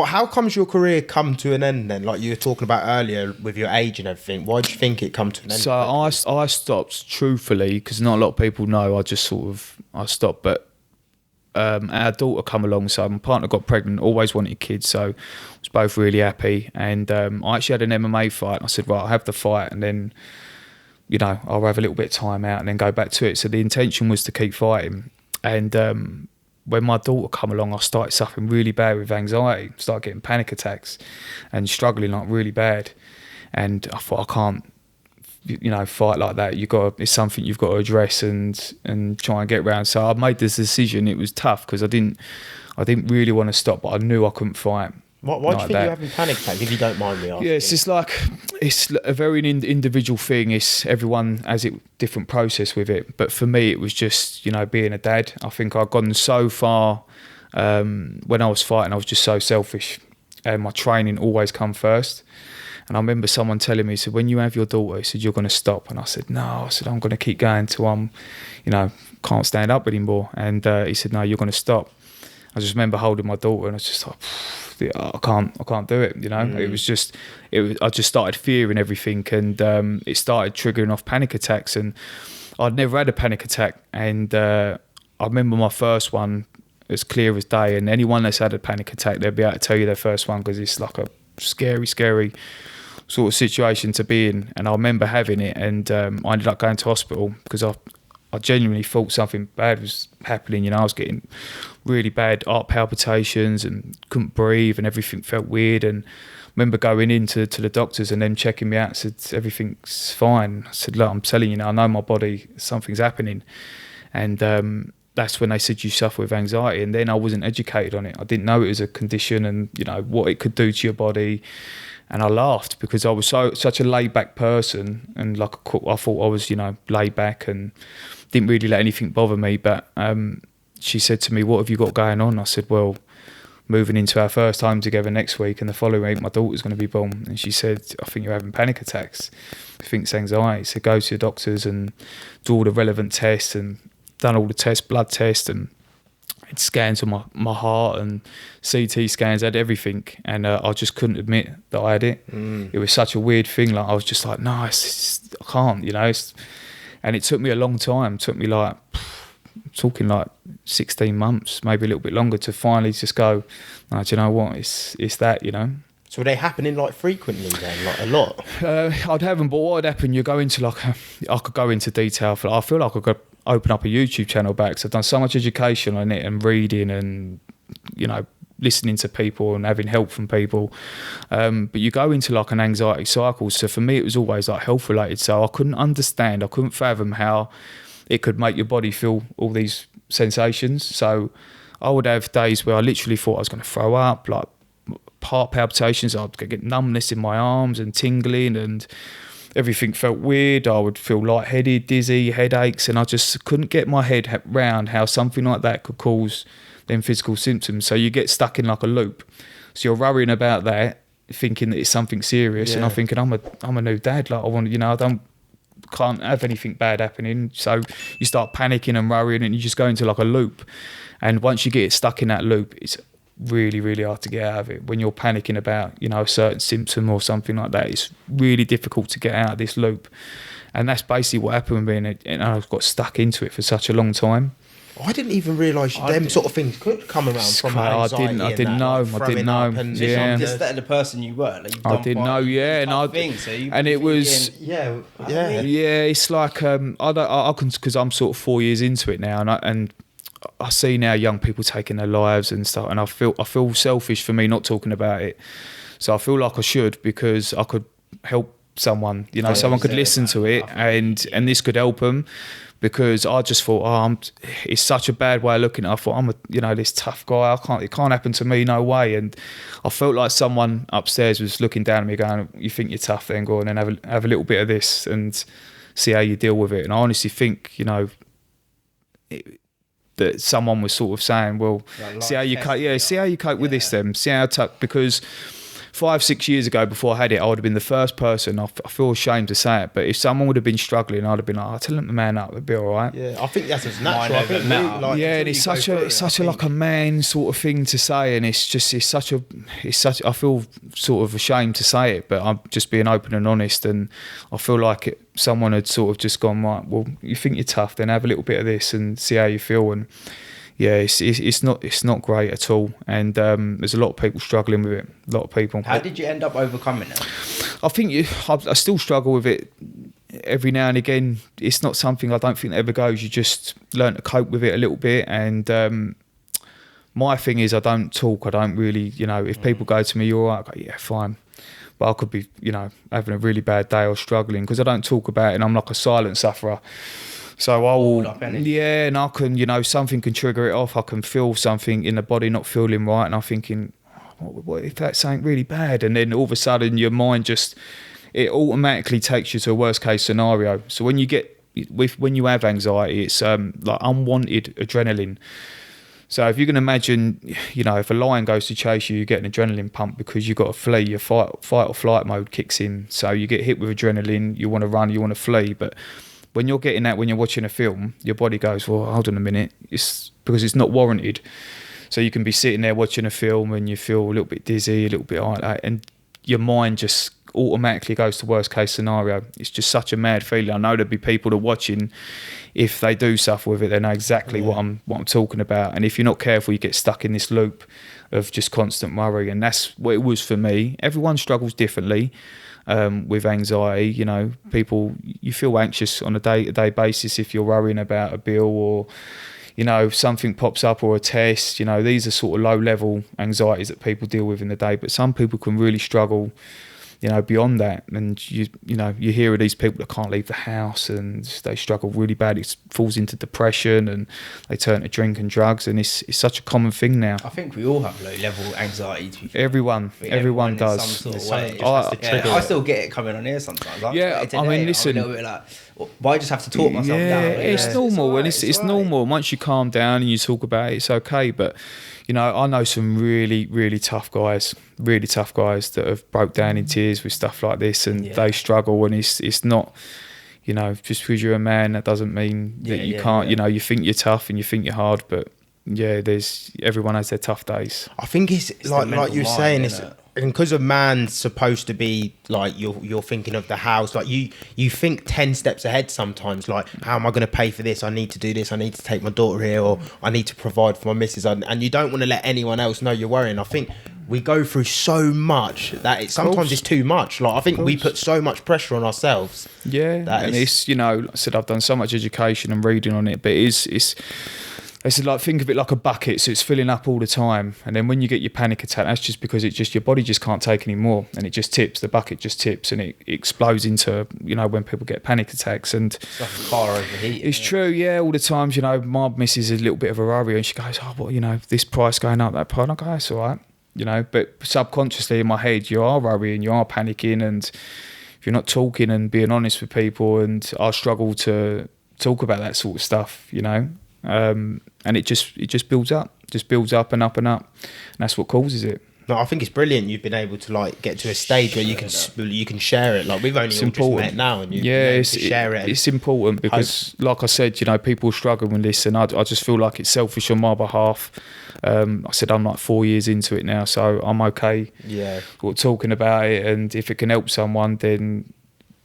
How comes your career come to an end then? Like you were talking about earlier with your age and everything. Why do you think it come to an end? So I stopped, truthfully, because not a lot of people know. I stopped, but our daughter come along. So my partner got pregnant, always wanted kids, so I was both really happy. And I actually had an MMA fight. And I said, right, I'll have the fight, and then I'll have a little bit of time out and then go back to it. So the intention was to keep fighting. And when my daughter come along, I started suffering really bad with anxiety, started getting panic attacks and struggling like really bad. And I thought, I can't, fight like that. It's something you've got to address and try and get around. So I made this decision. It was tough because I didn't really want to stop, but I knew I couldn't fight. Why do you think you're having panic attacks, if you don't mind me asking? Yeah, it's a very individual thing. Everyone has a different process with it. But for me, it was just, being a dad. I think I'd gone so far when I was fighting, I was just so selfish. And my training always come first. And I remember someone telling me, he said, when you have your daughter, he said, you're going to stop. And I said, no. I said, I'm going to keep going till I'm, can't stand up anymore. And he said, no, you're going to stop. I just remember holding my daughter and I was just like, I can't do it. It was just, I just started fearing everything, and it started triggering off panic attacks. And I'd never had a panic attack, and I remember my first one as clear as day. And anyone that's had a panic attack, they'll be able to tell you their first one, because it's like a scary sort of situation to be in. And I remember having it, and I ended up going to hospital because I genuinely thought something bad was happening. I was getting really bad heart palpitations and couldn't breathe, and everything felt weird. And I remember going into the doctors and them checking me out and said, everything's fine. I said, look, I'm telling you now, I know my body, something's happening. And that's when they said you suffer with anxiety. And then I wasn't educated on it. I didn't know it was a condition and, what it could do to your body. And I laughed because I was such a laid back person, and I thought I was, laid back and didn't really let anything bother me. But she said to me, what have you got going on? I said, well, moving into our first home together next week, and the following week my daughter's going to be born. And she said, I think you're having panic attacks. I think it's anxiety. So go to your doctors and do all the relevant tests, and done all the tests, blood tests, and had scans of my heart and CT scans, had everything. And I just couldn't admit that I had it. It was such a weird thing. Like I was just like, no, I can't, and it took me a long time. It took me talking 16 months, maybe a little bit longer, to finally just go, no, do you know what? It's that, So were they happening frequently then, a lot? I'd have them, but what would happen? You go into I could go into detail I feel like I could open up a YouTube channel back, because I've done so much education on it and reading and listening to people and having help from people, but you go into an anxiety cycle. So for me it was always health related, so I couldn't fathom how it could make your body feel all these sensations. So I would have days where I literally thought I was going to throw up, heart palpitations, I'd get numbness in my arms and tingling, and everything felt weird. I would feel lightheaded, dizzy, headaches, and I just couldn't get my head round how something like that could cause them physical symptoms. So you get stuck in a loop. So you're worrying about that, thinking that it's something serious, and I'm thinking I'm a new dad. I want, can't have anything bad happening. So you start panicking and worrying, and you just go into a loop. And once you get stuck in that loop, it's really, really hard to get out of it. When you're panicking about, a certain symptom or something like that, it's really difficult to get out of this loop. And that's basically what happened with me, and I got stuck into it for such a long time. I didn't even realise them sort of things could come around from anxiety. I didn't know. Just that the person you were. I didn't know. Yeah, and it was. It's like I can, because I'm sort of 4 years into it now, and I see now young people taking their lives and stuff, and I feel selfish for me not talking about it. So I feel like I should, because I could help someone. Someone could listen to it, and this could help them. Because I just thought, it's such a bad way of looking at it. I thought, I'm this tough guy. It can't happen to me, no way. And I felt like someone upstairs was looking down at me, going, "You think you're tough? Then go on and have a little bit of this and see how you deal with it." And I honestly think, that someone was sort of saying, "Well, see how you cope with this, then. See how because." 5-6 years ago, before I had it, I would have been the first person. I feel ashamed to say it, but if someone would have been struggling, I'd have been like, "Oh, tell them to man up, it'll be all right." Yeah, I think that's as natural. I think And it's such a like a man sort of thing to say, and it's such. I feel sort of ashamed to say it, but I'm just being open and honest, and I feel like someone had sort of just gone, right, well, you think you're tough, then have a little bit of this and see how you feel. And yeah, it's not great at all, and there's a lot of people struggling with it. A lot of people. How did you end up overcoming it? I think I still struggle with it every now and again. It's not something I don't think ever goes. You just learn to cope with it a little bit, and my thing is I don't talk. I don't really, if people go to me, "You're all right," I go, "Yeah, fine." But I could be, having a really bad day or struggling, because I don't talk about it, and I'm like a silent sufferer. So I will, and I can, something can trigger it off. I can feel something in the body not feeling right, and I'm thinking, what if that's something really bad? And then all of a sudden your mind it automatically takes you to a worst case scenario. So when you have anxiety, it's like unwanted adrenaline. So if you can imagine, if a lion goes to chase you, you get an adrenaline pump because you've got to flee. Your fight or flight mode kicks in. So you get hit with adrenaline, you want to run, you want to flee. But when you're getting that, when you're watching a film, your body goes, well, hold on a minute. It's because it's not warranted. So you can be sitting there watching a film and you feel a little bit dizzy, a little bit like that, and your mind just automatically goes to worst case scenario. It's just such a mad feeling. I know there'll be people that are watching, if they do suffer with it, they know exactly what I'm talking about. And if you're not careful, you get stuck in this loop of just constant worry. And that's what it was for me. Everyone struggles differently with anxiety. People, you feel anxious on a day-to-day basis if you're worrying about a bill, or if something pops up, or a test. These are sort of low-level anxieties that people deal with in the day. But some people can really struggle beyond that, and you hear of these people that can't leave the house and they struggle really bad. It falls into depression and they turn to drink and drugs, and it's such a common thing now. I think we all have low-level anxiety. To be fair. Everyone does. Some sort of way. I still get it coming on here sometimes. Listen. I'm a little bit like, but I just have to talk myself down. It's normal, and it's normal. Once you calm down and you talk about it, it's okay. But I know some really, really tough guys that have broke down in tears with stuff like this, and they struggle. And it's not, just because you're a man, that doesn't mean that you can't. You think you're tough and you think you're hard, but everyone has their tough days. I think it's like you're saying, it's because a man's supposed to be like, you're thinking of the house, like you think 10 steps ahead sometimes, like, how am I going to pay for this? I need to do this. I need to take my daughter here, or I need to provide for my missus, and you don't want to let anyone else know you're worrying. I think we go through so much that sometimes it's too much. Like, I think we put so much pressure on ourselves. Yeah, and it's, like I said, I've done so much education and reading on it, but it's like, think of it like a bucket, so it's filling up all the time, and then when you get your panic attack, that's just because your body just can't take any more, and it just tips, the bucket just tips, and it explodes into, when people get panic attacks. And it's like a car overheating. It's true, all the times, my missus is a little bit of a worry, and she goes, oh, well, this price going up, that price, and I go, it's all right, but subconsciously in my head, you are worrying, you are panicking, and if you're not talking and being honest with people, and I struggle to talk about that sort of stuff, and it just builds up and up and up, and that's what causes it. No, I think it's brilliant. You've been able to like get to a stage where you can share it. Like, we've only all just met now, and share it. It's important because, like I said, people struggle with this, and I just feel like it's selfish on my behalf. I said I'm like 4 years into it now, so I'm okay. Yeah, talking about it, and if it can help someone, then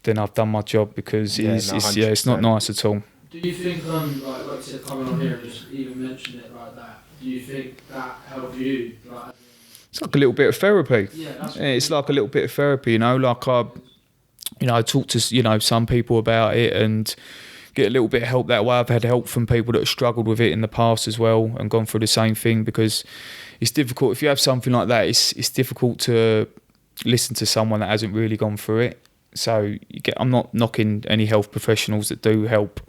I've done my job, because it's not nice at all. Do you think, like I said, coming on here and just even mention it like that, do you think that helped you? Like, it's like a little bit of therapy. Yeah, it's like a little bit of therapy, like I talk to, some people about it and get a little bit of help that way. I've had help from people that have struggled with it in the past as well and gone through the same thing, because it's difficult. If you have something like that, it's difficult to listen to someone that hasn't really gone through it. So I'm not knocking any health professionals that do help.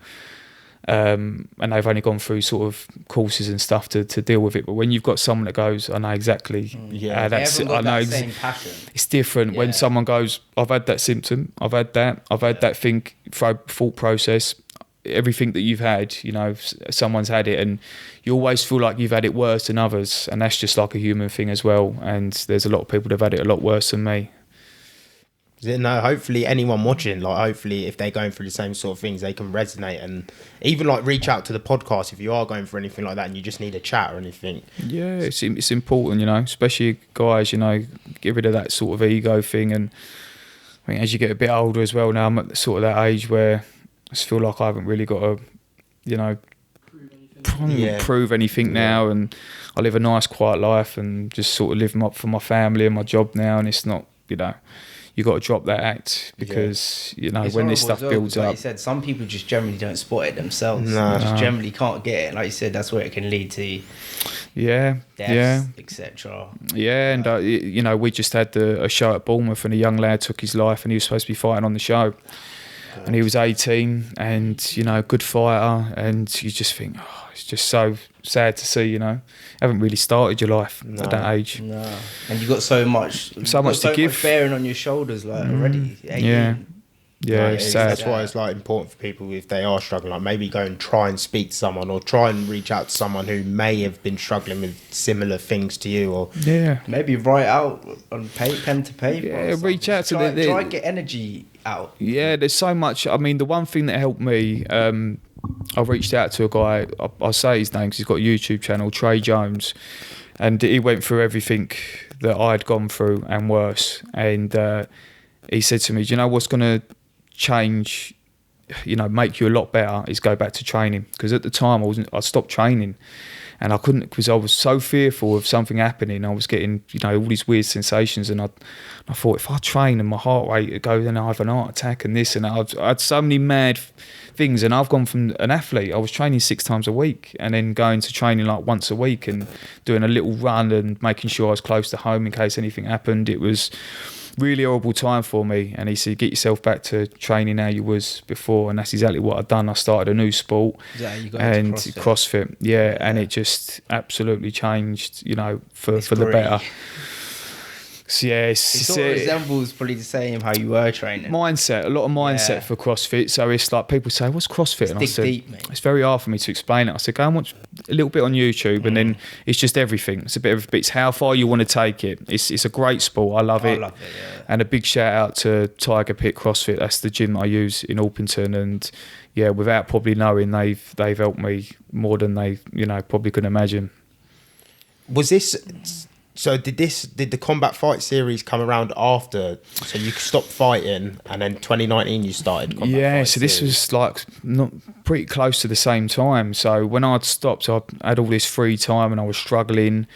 And they've only gone through sort of courses and stuff to deal with it. But when you've got someone that goes, I know exactly. Same passion. It's different when someone goes, I've had that symptom, I've had that thought process. everything that you've had, you know, someone's had it, and you always feel like you've had it worse than others, and that's just like a human thing as well. And there's a lot of people that have had it a lot worse than me. No, hopefully anyone watching, like, hopefully if they're going through the same sort of things, they can resonate, and even like reach out to the podcast if you are going for anything like that and you just need a chat or anything. Yeah, it's important, you know, especially guys, you know, get rid of that sort of ego thing. And I mean, as you get a bit older as well, now I'm at sort of that age where I just feel like I haven't really got to, you know, prove anything now, and I live a nice quiet life and just sort of live up for my family and my job now, and it's not, you know, you got to drop that act because you know, it's when this stuff builds up. Like you said, some people just generally don't spot it themselves. Just generally can't get it. Like you said, that's where it can lead to deaths, etc. Yeah, and you know, we just had a show at Bournemouth, and a young lad took his life, and he was supposed to be fighting on the show. And he was 18, and you know, good fighter, and you just think, oh, it's just so sad to see, you know, haven't really started your life at that age. No, and you got so much to give, much bearing on your shoulders, like already. 18. Yeah, it's sad. That's why it's like important for people, if they are struggling, like maybe go and try and speak to someone, or try and reach out to someone who may have been struggling with similar things to you, or maybe write out on pen to paper. Yeah, reach out to try and get energy out. Yeah, there's so much. I mean, the one thing that helped me, I reached out to a guy. I'll say his name because he's got a YouTube channel, Trey Jones, and he went through everything that I'd gone through and worse. And he said to me, "Do you know what's going to change, you know, make you a lot better, is go back to training." Because at the time I stopped training, and I couldn't, because I was so fearful of something happening. I was getting, you know, all these weird sensations, and I thought, if I train and my heart rate would go, then I have an heart attack and this, and I had so many mad things. And I've gone from an athlete, I was training 6 times a week, and then going to training like once a week and doing a little run and making sure I was close to home in case anything happened. It was really horrible time for me. And he said, get yourself back to training how you was before, and that's exactly what I'd done. I started a new sport, and CrossFit. Yeah, and it just absolutely changed, you know, for the better. So yeah, it sort of resembles probably the same how you were training. Mindset, a lot of mindset for CrossFit. So it's like, people say, what's CrossFit? And I said, deep, mate. It's very hard for me to explain it. I said, go and watch a little bit on YouTube, and then it's just everything. It's a bit of, it's how far you want to take it. It's a great sport. I love it. And a big shout out to Tiger Pit CrossFit. That's the gym I use in Orpington, and yeah, without probably knowing, they've helped me more than they, you know, probably could imagine. Was this? So did the Combat Fight series come around after? So you stopped fighting, and then 2019 you started Combat Fight so this was like not pretty close to the same time. So when I'd stopped, I had all this free time and I was struggling,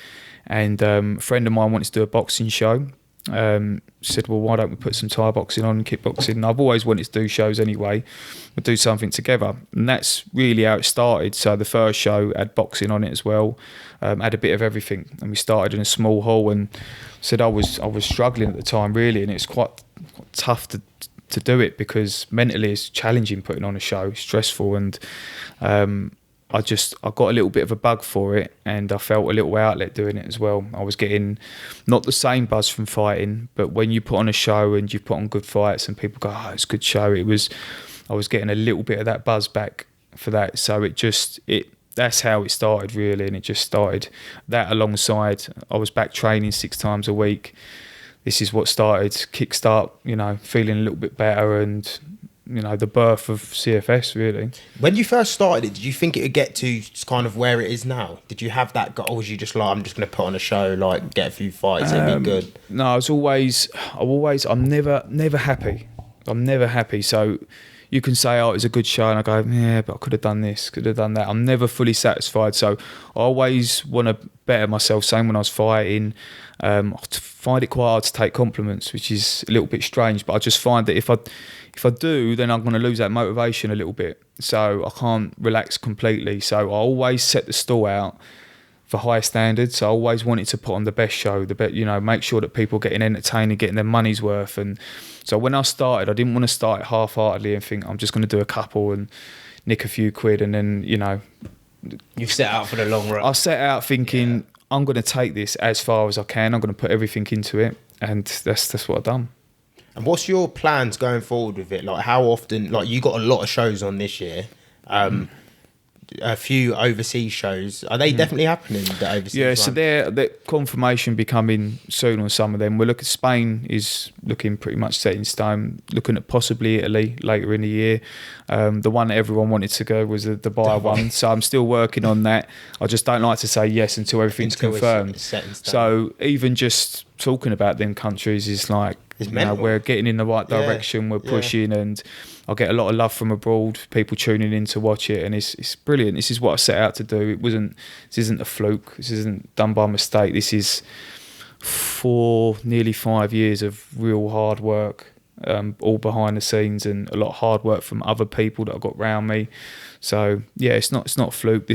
and a friend of mine wanted to do a boxing show. Said, well, why don't we put some Thai boxing on, kickboxing? And I've always wanted to do shows anyway. We'll do something together. And that's really how it started. So the first show had boxing on it as well, had a bit of everything. And we started in a small hall, and said I was struggling at the time, really, and it's quite tough to do it, because mentally it's challenging putting on a show, stressful, and I got a little bit of a bug for it, and I felt a little outlet doing it as well. I was getting not the same buzz from fighting, but when you put on a show and you put on good fights and people go, oh, it's a good show, I was getting a little bit of that buzz back for that. So that's how it started, really, and it just started that alongside I was back training 6 times a week. This is what started kickstart, you know, feeling a little bit better, and you know, the birth of CFS, really. When you first started it, did you think it would get to kind of where it is now? Did you have that goal, or was you just like, I'm just going to put on a show, like get a few fights, it'd be good? No, I'm never happy. I'm never happy. So you can say, oh, it was a good show, and I go, yeah, but I could have done this, could have done that. I'm never fully satisfied. So I always want to better myself. Same when I was fighting. I find it quite hard to take compliments, which is a little bit strange, but I just find that if I do, then I'm going to lose that motivation a little bit. So I can't relax completely. So I always set the stall out for high standards. So I always wanted to put on the best show, make sure that people are getting entertained and getting their money's worth. And so when I started, I didn't want to start it half-heartedly and think I'm just going to do a couple and nick a few quid, and then, you know. You've set out for the long run. I set out thinking, I'm going to take this as far as I can. I'm going to put everything into it, and that's what I've done. And what's your plans going forward with it? Like, how often? Like, you got a lot of shows on this year. a few overseas shows. Are they definitely happening, the overseas Yeah, ones? so they're confirmation becoming soon on some of them. We're looking, Spain is looking pretty much set in stone, looking at possibly Italy later in the year. The one that everyone wanted to go was the Dubai one, so I'm still working on that. I just don't like to say yes until everything's confirmed. It's set in stone. So even just talking about them countries is like, we're getting in the right direction, we're pushing, and I get a lot of love from abroad, people tuning in to watch it, and it's brilliant. This is what I set out to do. This isn't a fluke, this isn't done by mistake. This is nearly 5 years of real hard work, all behind the scenes, and a lot of hard work from other people that I got round me. So yeah, it's not a fluke.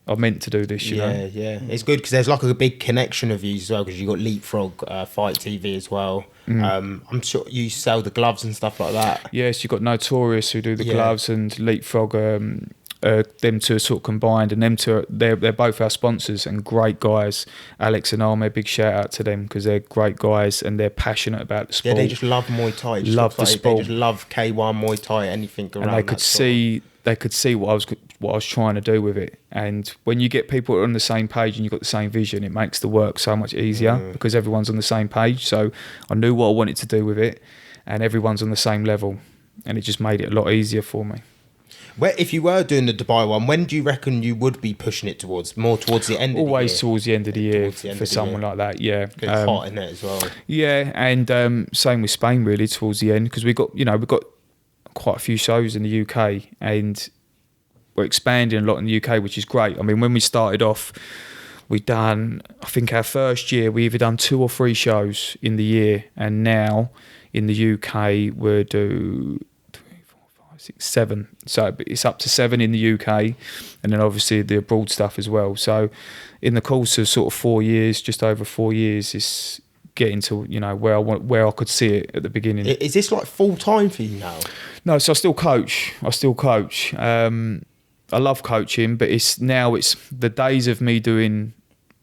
I meant to do this, you know. Yeah. It's good because there's like a big connection of you as well, because you got Leapfrog Fight TV as well. I'm sure you sell the gloves and stuff like that. Yes, you've got Notorious who do the gloves, and Leapfrog, them two are sort of combined, and them two, they're both our sponsors and great guys. Alex and Arme, big shout out to them because they're great guys and they're passionate about the sport. Yeah, they just love Muay Thai. Love the sport. They just love K1 Muay Thai, anything around. And they could see what I was trying to do with it. And when you get people on the same page and you've got the same vision, it makes the work so much easier because everyone's on the same page. So I knew what I wanted to do with it, and everyone's on the same level, and it just made it a lot easier for me. If you were doing the Dubai one, when do you reckon you would be pushing it towards? More towards the end of the year? Always towards the end of the year for someone like that, yeah. It's hot in it as well. Yeah, and same with Spain really towards the end, because we've got quite a few shows in the UK, and we're expanding a lot in the UK, which is great. I mean, when we started off, we've done, I think our first year, we either done 2 or 3 shows in the year, and now in the UK we'll do 3, 4, 5, 6, 7. So it's up to 7 in the UK, and then obviously the abroad stuff as well. So in the course of sort of 4 years, just over 4 years, it's getting to where I could see it at the beginning. Is this like full time for you now? No, so I still coach. I love coaching, but it's the days of me doing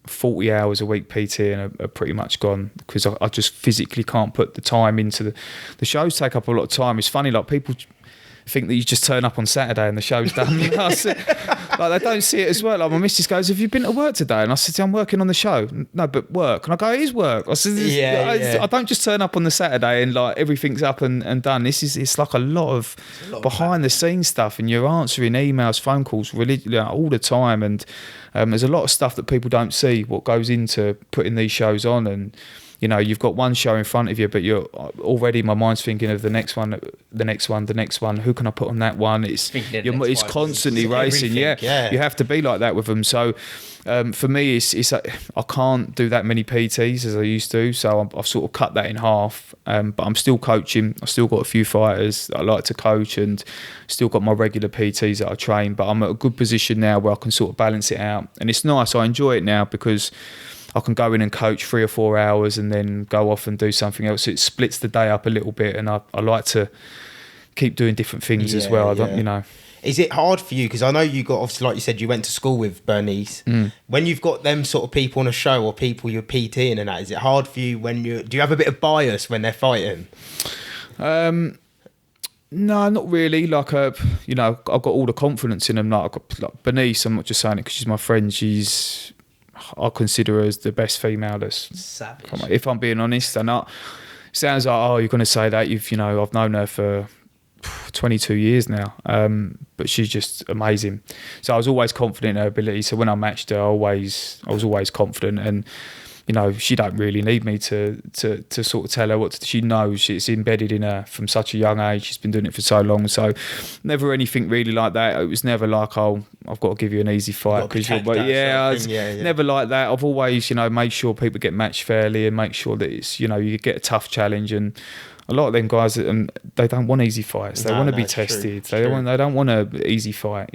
40 hours a week PT and are pretty much gone, because I just physically can't put the time into the shows. Take up a lot of time. It's funny, like people think that you just turn up on Saturday and the show's done. Like they don't see it as well. Like my missus goes, "Have you been to work today?" And I said, "I'm working on the show." "No, but work." And I go, "It is work." I said, I don't just turn up on the Saturday and like everything's up and done. It's like a lot of behind the scenes stuff, and you're answering emails, phone calls, really, all the time. And there's a lot of stuff that people don't see what goes into putting these shows on. And you've got one show in front of you, but you're already, my mind's thinking of the next one. Who can I put on that one? It's constantly racing. Yeah, you have to be like that with them. So for me, it's I can't do that many PTs as I used to. So I've sort of cut that in half. But I'm still coaching. I've still got a few fighters that I like to coach, and still got my regular PTs that I train. But I'm at a good position now where I can sort of balance it out, and it's nice. I enjoy it now because I can go in and coach 3 or 4 hours and then go off and do something else. It splits the day up a little bit, and I like to keep doing different things as well. I don't, Is it hard for you? Because I know you got, obviously, like you said, you went to school with Bernice. When you've got them sort of people on a show or people you're PTing and that, is it hard for you do you have a bit of bias when they're fighting? No, not really. Like, I've got all the confidence in them. Like Bernice, I'm not just saying it because she's my friend. I consider her as the best female that's savage. If I'm being honest, and it sounds like, you're going to say that. I've known her for 22 years now, but she's just amazing. So I was always confident in her ability. So when I matched her, I was always confident, and she don't really need me to sort of tell her what she knows. It's embedded in her from such a young age. She's been doing it for so long. So never anything really like that. It was never like, I've got to give you an easy fight because never like that. I've always, made sure people get matched fairly and make sure that it's, you get a tough challenge. And a lot of them guys, they don't want easy fights. They want to be tested. They don't want an easy fight,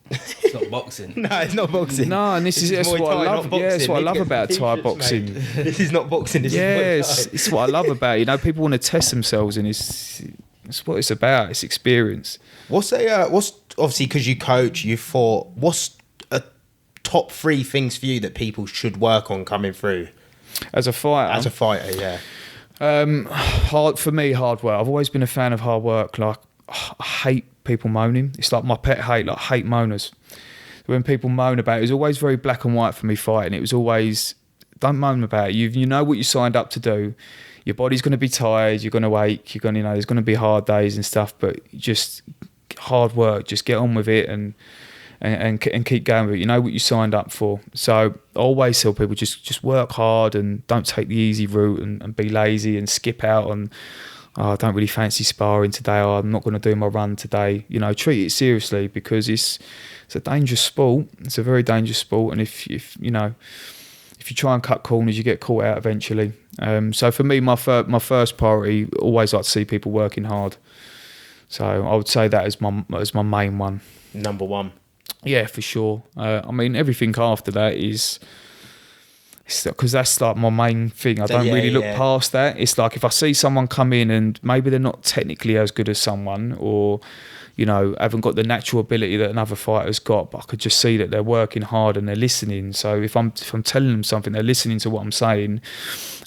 It's not boxing. No, it's not boxing. No, and this is what I love. Yeah, it's what I love about Thai boxing. This is not boxing. This is it's what I love about it. People want to test themselves, and it's what it's about. It's experience. What's obviously because you coach, you fought. What's a top 3 things for you that people should work on coming through as a fighter? Yeah. Hard work. I've always been a fan of hard work. Like, I hate people moaning. It's like my pet hate, like hate moaners. When people moan about it, it was always very black and white for me fighting. It was always, don't moan about it. You know what you signed up to do. Your body's going to be tired. You're going to ache. You're going to, there's going to be hard days and stuff. But just hard work. Just get on with it and keep going with it. You know what you signed up for. So I always tell people just work hard and don't take the easy route and be lazy and skip out on. Oh, I don't really fancy sparring today. Oh, I'm not going to do my run today. Treat it seriously because it's a dangerous sport. It's a very dangerous sport, and if you try and cut corners, you get caught out eventually. So for me, my first priority, always like to see people working hard. So I would say that as my main one. Number one. Yeah, for sure. Everything after that is. Because that's like my main thing. I don't really look past that. It's like if I see someone come in and maybe they're not technically as good as someone, or haven't got the natural ability that another fighter's got, but I could just see that they're working hard and they're listening. So if I'm telling them something, they're listening to what I'm saying,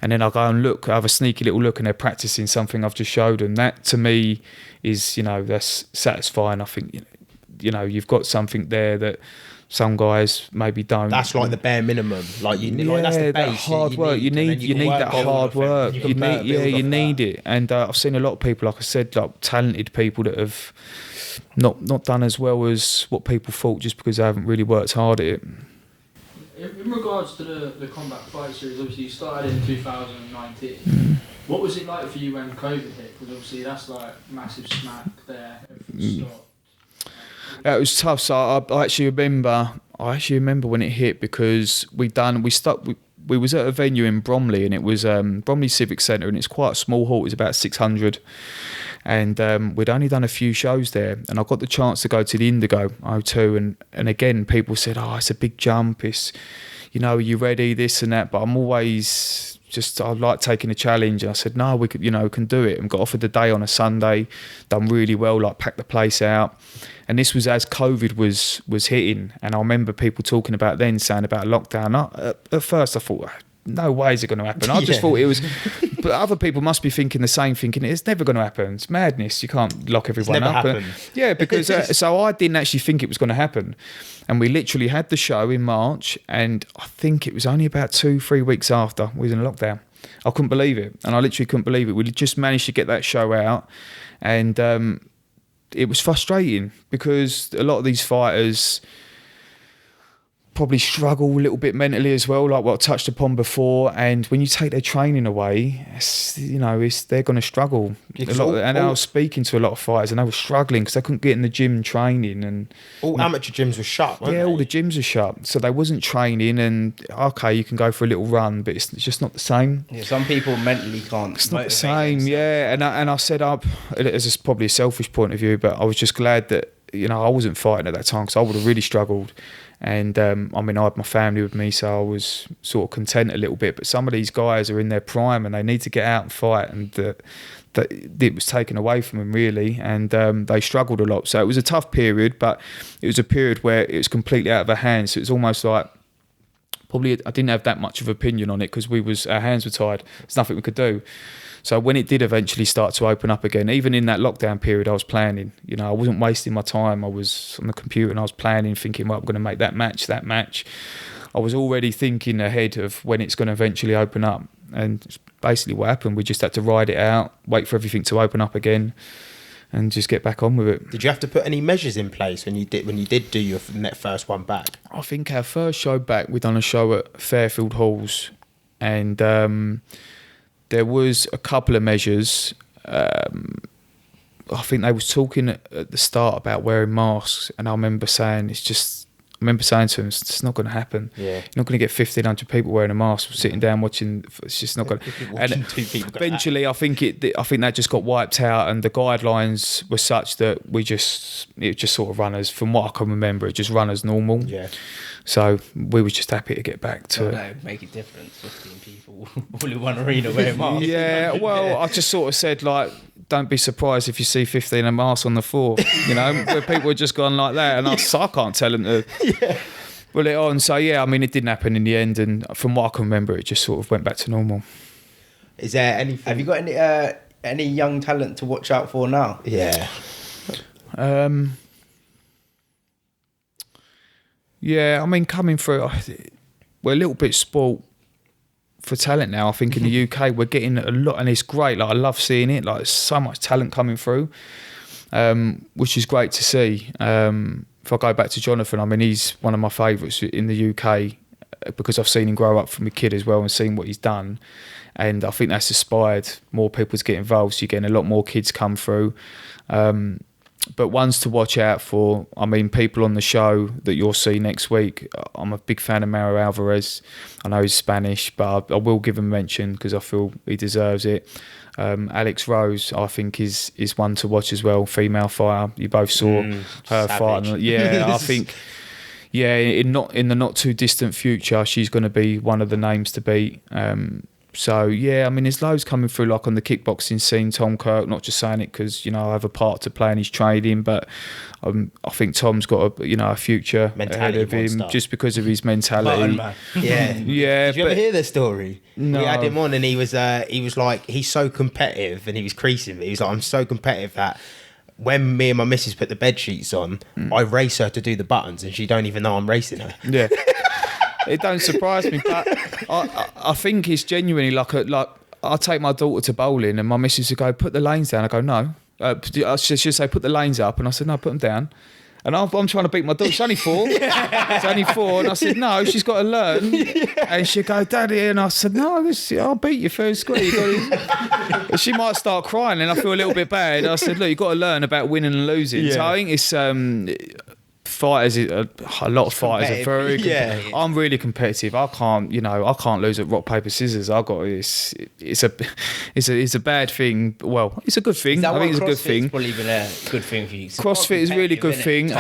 and then I go and look, I have a sneaky little look, and they're practicing something I've just showed them. That to me is that's satisfying. I think you've got something there that some guys maybe don't. That's like the bare minimum. Like that's the base. That hard work. You need that hard work. You need it. And I've seen a lot of people, like I said, like talented people that have not done as well as what people thought just because they haven't really worked hard at it. In regards to the combat fight series, obviously you started in 2019. What was it like for you when COVID hit? Because obviously that's like massive smack there. Everything stopped. It was tough. So I actually remember when it hit because we was at a venue in Bromley, and it was Bromley Civic Centre, and it's quite a small hall. It was about 600, and we'd only done a few shows there, and I got the chance to go to the Indigo O2, and again people said, "Oh, it's a big jump. It's, are you ready? This and that." But I'm always I like taking a challenge, and I said, "No, we can do it." And got offered the day on a Sunday, done really well, like packed the place out. And this was as COVID was hitting, and I remember people talking about then, saying about lockdown. At first I thought, no way is it going to happen. I just thought it was, but other people must be thinking the same, thinking it's never going to happen. It's madness. You can't lock everyone up. Because so I didn't actually think it was going to happen. And we literally had the show in March, and I think it was only about 2-3 weeks after we was in lockdown. I couldn't believe it, and I literally couldn't believe it. We just managed to get that show out, and it was frustrating because a lot of these fighters probably struggle a little bit mentally as well, like what I touched upon before. And when you take their training away, they're going to struggle. And I was speaking to a lot of fighters, and they were struggling because they couldn't get in the gym training. And all amateur gyms were shut, weren't they? All the gyms are shut, so they wasn't training. And okay, you can go for a little run, but it's just not the same. Yeah, some people mentally can't. It's not the same. Yeah, and I said as probably a selfish point of view, but I was just glad that I wasn't fighting at that time because I would have really struggled. And I had my family with me, so I was sort of content a little bit. But some of these guys are in their prime and they need to get out and fight, and that it was taken away from them really, and they struggled a lot. So it was a tough period, but it was a period where it was completely out of our hands. So it was almost like probably I didn't have that much of opinion on it because our hands were tied. There's nothing we could do. So when it did eventually start to open up again, even in that lockdown period, I was planning. I wasn't wasting my time. I was on the computer and I was planning, thinking, well, I'm going to make that match. I was already thinking ahead of when it's going to eventually open up. And basically what happened, we just had to ride it out, wait for everything to open up again, and just get back on with it. Did you have to put any measures in place when you did do your first one back? I think our first show back, we done a show at Fairfield Halls, and there was a couple of measures. I think they was talking at the start about wearing masks, and I remember saying to him, it's not going to happen. Yeah. You're not going to get 1,500 people wearing a mask, sitting down watching. It's just not going to. And eventually, I think that just got wiped out, and the guidelines were such that it just sort of run as, from what I can remember, it just run as normal. Yeah. So we were just happy to get back to. No, make a difference. 15 people all in one arena wearing masks. Yeah. Well, I just sort of said like, don't be surprised if you see 15 a mask on the floor, where people are just gone like that, and I can't tell them to pull it on. So yeah, it didn't happen in the end, and from what I can remember, it just sort of went back to normal. Is there anything? Have you got any young talent to watch out for now? Yeah. Yeah, I mean, coming through, we're a little bit spoilt for talent now. I think in the UK we're getting a lot, and it's great. Like, I love seeing it. Like, there's so much talent coming through, which is great to see. If I go back to Jonathan, I mean, he's one of my favourites in the UK because I've seen him grow up from a kid as well and seen what he's done. And I think that's inspired more people to get involved. So you're getting a lot more kids come through. But ones to watch out for, I mean, people on the show that you'll see next week. I'm a big fan of Mauro Alvarez. I know he's Spanish, but I will give him a mention because I feel he deserves it. Alex Rose, I think, is one to watch as well. Female fighter. You both saw her fight. Yeah, I think, in the not too distant future, she's going to be one of the names to beat. So, yeah, I mean, there's loads coming through, like on the kickboxing scene. Tom Kirk, not just saying it because, I have a part to play in his training, but I think Tom's got a future ahead of him just because of his mentality. Yeah. Yeah. Did you ever hear the story? No. We had him on and he was like, he's so competitive, and he was creasing me. He was like, I'm so competitive that when me and my missus put the bed sheets on, I race her to do the buttons and she don't even know I'm racing her. Yeah. It don't surprise me, but I think it's genuinely like I take my daughter to bowling and my missus would go, put the lanes down. I go, no. She'd say, put the lanes up. And I said, no, put them down. And I'm trying to beat my daughter. She's only 4. It's only 4. And I said, no, she's got to learn. And she'd go, Daddy. And I said, no, I'll beat you first square. And she might start crying and I feel a little bit bad. I said, look, you've got to learn about winning and losing. Yeah. So I think it's... fighters, a lot of fighters are very competitive. I'm really competitive. I can't lose at rock paper scissors. It's a bad thing. Well, it's a good thing. I think it's a good thing. It's probably been a good thing for you. CrossFit is a really good thing.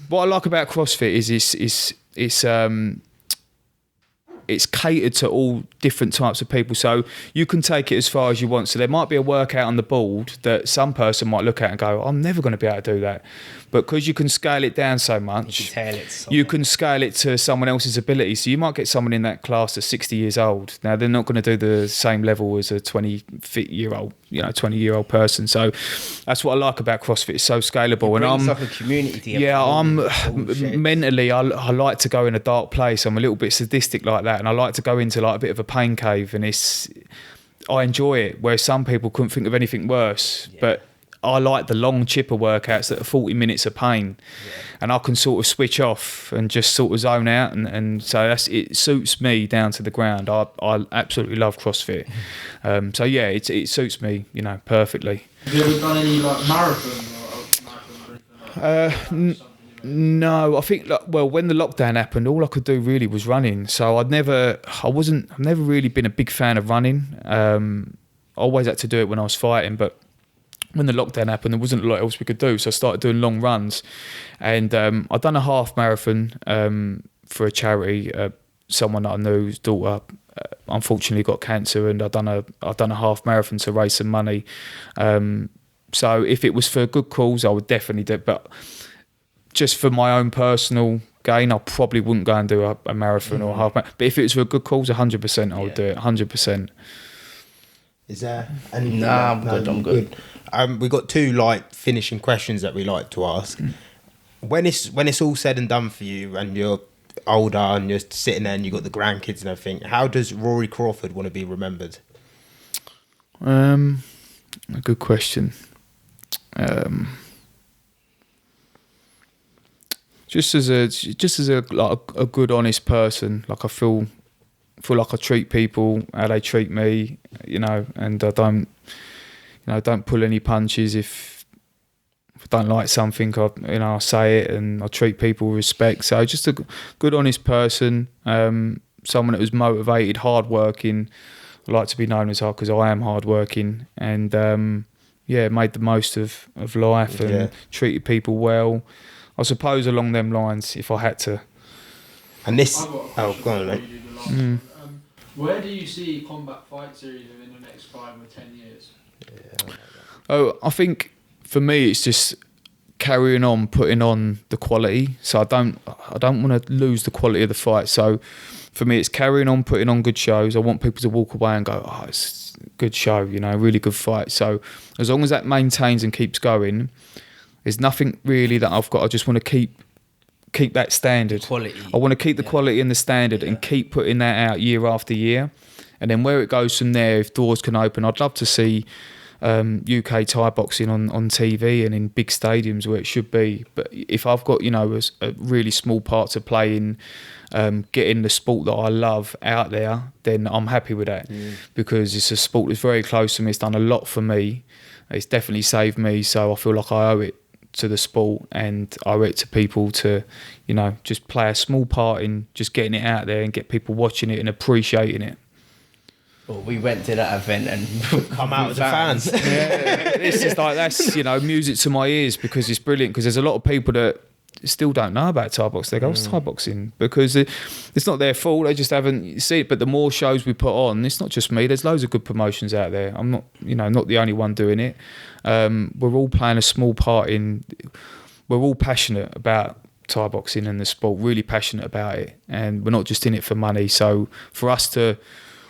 What I like about CrossFit is it's catered to all different types of people, so you can take it as far as you want. So there might be a workout on the board that some person might look at and go, I'm never going to be able to do that. But because you can scale it down so much, you can scale it to someone else's ability. So you might get someone in that class that's 60 years old. Now, they're not going to do the same level as a 20-year-old person. So that's what I like about CrossFit. It's so scalable. It's like a community together. Yeah, mentally, I like to go in a dark place. I'm a little bit sadistic like that. And I like to go into like a bit of a pain cave. And I enjoy it, where some people couldn't think of anything worse. Yeah. But I like the long chipper workouts that are 40 minutes of pain, and I can sort of switch off and just sort of zone out, and so it suits me down to the ground. I absolutely love CrossFit, so yeah, it suits me, perfectly. Have you ever done any like marathon or anything? No, I think when the lockdown happened, all I could do really was running. So I've never really been a big fan of running. I always had to do it when I was fighting, but when the lockdown happened, there wasn't a lot else we could do, so I started doing long runs. And I'd done a half marathon for a charity. Someone that I knew's daughter unfortunately got cancer, and I'd done a half marathon to raise some money. So if it was for a good cause, I would definitely do it. But just for my own personal gain, I probably wouldn't go and do a marathon or a half marathon. But if it was for a good cause, 100% I would do it, 100%. Is there anything? I'm good. We got 2 like finishing questions that we like to ask. When it's all said and done for you, and you're older and you're sitting there and you got the grandkids and everything, how does Rory Crawford want to be remembered? A good question. Just as a good, honest person. Like, I feel like I treat people how they treat me, and I don't pull any punches. If I don't like something, I say it, and I treat people with respect. So just a good, honest person, someone that was motivated, hardworking. I like to be known as hard because I am hardworking, and made the most of life and treated people well. I suppose along them lines, if I had to. And this, go on, mate. Where do you see Combat Fight Series within the next 5 or 10 years? I think for me it's just carrying on, putting on the quality. So I don't want to lose the quality of the fight. So for me it's carrying on, putting on good shows. I want people to walk away and go, oh, it's a good show, really good fight. So as long as that maintains and keeps going, There's nothing really that I've got. I just want to keep that standard. Quality. I want to keep the quality and the standard and keep putting that out year after year. And then where it goes from there, if doors can open, I'd love to see UK Thai boxing on TV and in big stadiums where it should be. But if I've got, a really small part to play in getting the sport that I love out there, then I'm happy with that because it's a sport that's very close to me. It's done a lot for me. It's definitely saved me. So I feel like I owe it to the sport and I owe it to people to, just play a small part in just getting it out there and get people watching it and appreciating it. Well, we went to that event and come out as fans. Yeah, it's just like that's music to my ears because it's brilliant. Because there's a lot of people that still don't know about Thai boxing. They go, "What's Thai boxing?" Because it's not their fault. They just haven't seen it. But the more shows we put on, it's not just me. There's loads of good promotions out there. I'm not, not the only one doing it. We're all playing a small part in. We're all passionate about Thai boxing and the sport. Really passionate about it, and we're not just in it for money. So for us to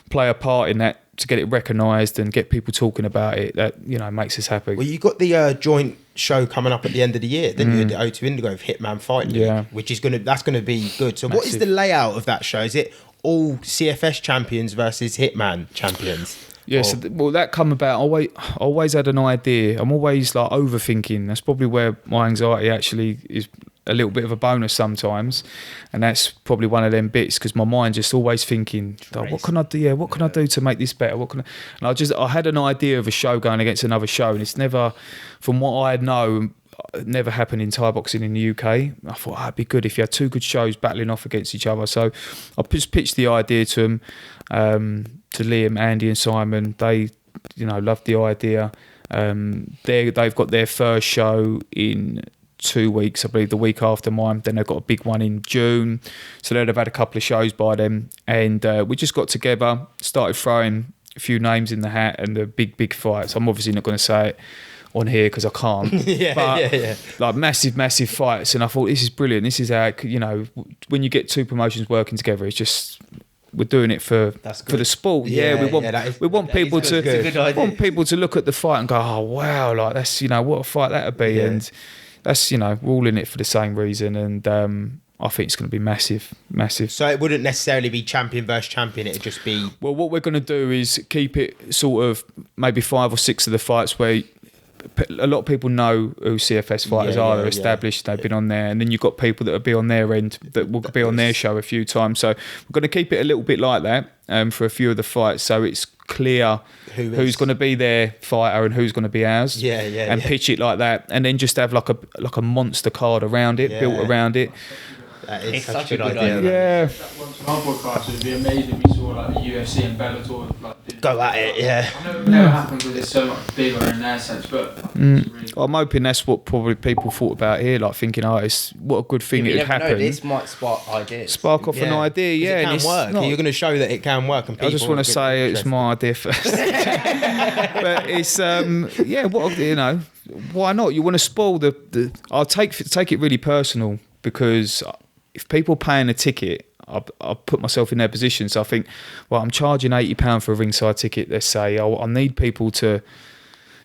play a part in that, to get it recognised and get people talking about it, that makes us happy. Well, you got the joint show coming up at the end of the year, didn't you? The O2 Indigo of Hitman Fight League, which is that's gonna be good. So, Massive. What is the layout of that show? Is it all CFS champions versus Hitman champions? Yes, that come about. I always had an idea. I'm always like overthinking. That's probably where my anxiety actually is. A little bit of a bonus sometimes, and that's probably one of them bits because my mind just always thinking, what can I do? Yeah, what can I do to make this better? And I had an idea of a show going against another show, and it's never, from what I know, never happened in Thai boxing in the UK. I thought it'd be good if you had two good shows battling off against each other. So I just pitched the idea to them, to Liam, Andy, and Simon. They, loved the idea. They've got their first show in 2 weeks, I believe, the week after mine. Then they've got a big one in June, so they'd have had a couple of shows by then, and we just got together, started throwing a few names in the hat and the big fights. I'm obviously not going to say it on here because I can't. Like massive fights, and I thought this is brilliant. This is how when you get two promotions working together, it's just we're doing it for the sport. We want people to look at the fight and go, oh wow, like that's what a fight that'd be, and that's, we're all in it for the same reason, and I think it's going to be massive. So it wouldn't necessarily be champion versus champion, it'd just be... Well, what we're going to do is keep it sort of maybe 5 or 6 of the fights where a lot of people know who CFS fighters are, they're established, they've been on there, and then you've got people that will be on their end that will be on their show a few times. So we're going to keep it a little bit like that for a few of the fights, so it's clear who's going to be their fighter and who's going to be ours, and pitch it like that, and then just have like a monster card around it, built around it. That is such a good idea. Yeah. Once on our podcast, it would be amazing if we saw like the UFC and Bellator go at it. Yeah. I know it never happens because it's so much bigger in their sense, but really I'm hoping that's what probably people thought about here, like thinking, it's what a good thing it would happen. This might spark ideas. Spark off an idea, It can work. You're going to show that it can work. And I just want to say it's my idea first. But it's why not? You want to spoil the I'll take it really personal, because if people paying a ticket, I'll put myself in their position. So I think, well, I'm charging £80 for a ringside ticket, let's say. I need people to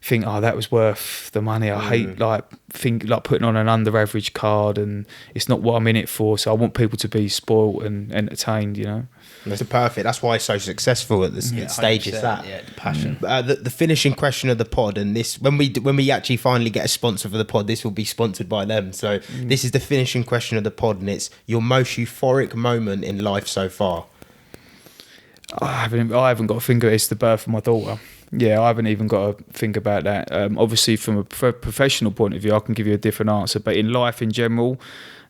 think, that was worth the money. I hate putting on an under average card, and it's not what I'm in it for. So I want people to be spoiled and entertained, That's perfect. That's why it's so successful at the stage. Is that the passion. The finishing question of the pod, and this when we actually finally get a sponsor for the pod, this will be sponsored by them. So this is the finishing question of the pod, and it's your most euphoric moment in life so far. I haven't got to think of it. It's the birth of my daughter. Yeah, I haven't even got to think about that. Obviously, from a professional point of view, I can give you a different answer. But in life in general,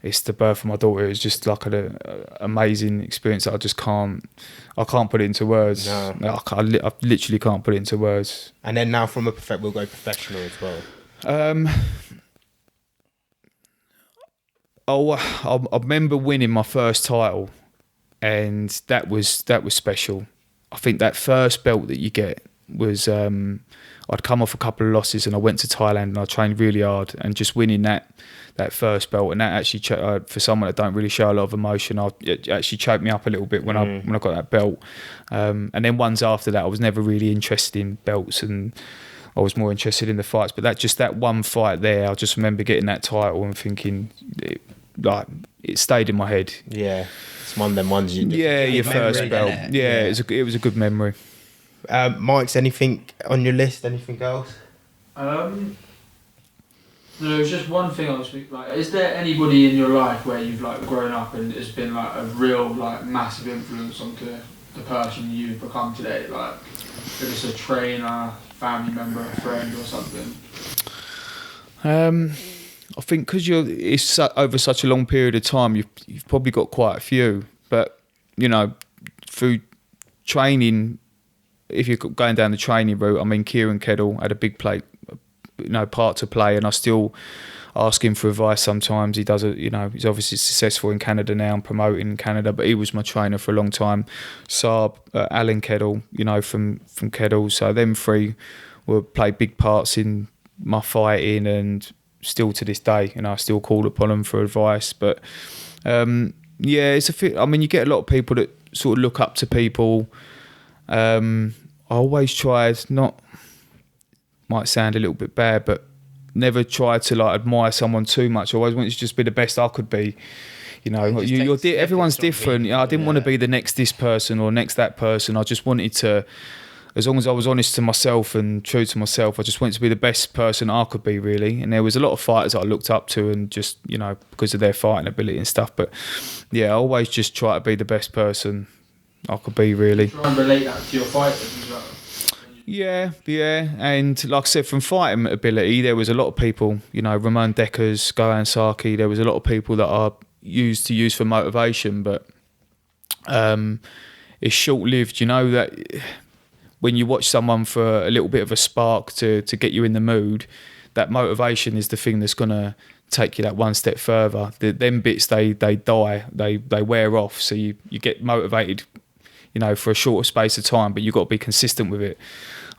it's the birth of my daughter. It's just like an amazing experience that I can't put it into words. No. I literally can't put it into words. And then now from we'll go professional as well. I remember winning my first title, and that was special. I think that first belt that you get was I'd come off a couple of losses, and I went to Thailand and I trained really hard, and just winning that first belt, and that actually for someone that don't really show a lot of emotion, it actually choked me up a little bit when I got that belt. And then ones after that, I was never really interested in belts, and I was more interested in the fights. But that one fight there, I just remember getting that title and thinking, it stayed in my head. Yeah, it's one of them ones you. Yeah, your first belt. Yeah, it was a good memory. Mike's, anything on your list? Anything else? No, it was just one thing I was thinking, like, is there anybody in your life where you've like grown up and it's been like a real like massive influence onto the person you've become today? Like, if it's a trainer, family member, a friend or something? I think because it's over such a long period of time, you've probably got quite a few. But, you know, through training, if you're going down the training route, I mean, Kieran Keddle had a big part to play, and I still ask him for advice sometimes. He does he's obviously successful in Canada now and promoting in Canada, but he was my trainer for a long time. Saab, Alan Keddle, from Keddles. So them three played big parts in my fighting, and still to this day, I still call upon them for advice. But it's you get a lot of people that sort of look up to people. I always tried might sound a little bit bad, but never tried to like admire someone too much. I always wanted to just be the best I could be. Everyone's different. I didn't want to be the next this person or next that person. I just wanted to, as long as I was honest to myself and true to myself, I just wanted to be the best person I could be, really. And there was a lot of fighters that I looked up to, and just because of their fighting ability and stuff. But yeah, I always just try to be the best person I could be, really. Try and relate that to your fighters as well. Yeah, and like I said, from fighting ability, there was a lot of people, Ramon Deckers, Gohan Saki, there was a lot of people that I used to use for motivation, but it's short-lived, that when you watch someone for a little bit of a spark to get you in the mood, that motivation is the thing that's going to take you that one step further. Them bits, they die, they wear off, so you get motivated for a shorter space of time, but you've got to be consistent with it.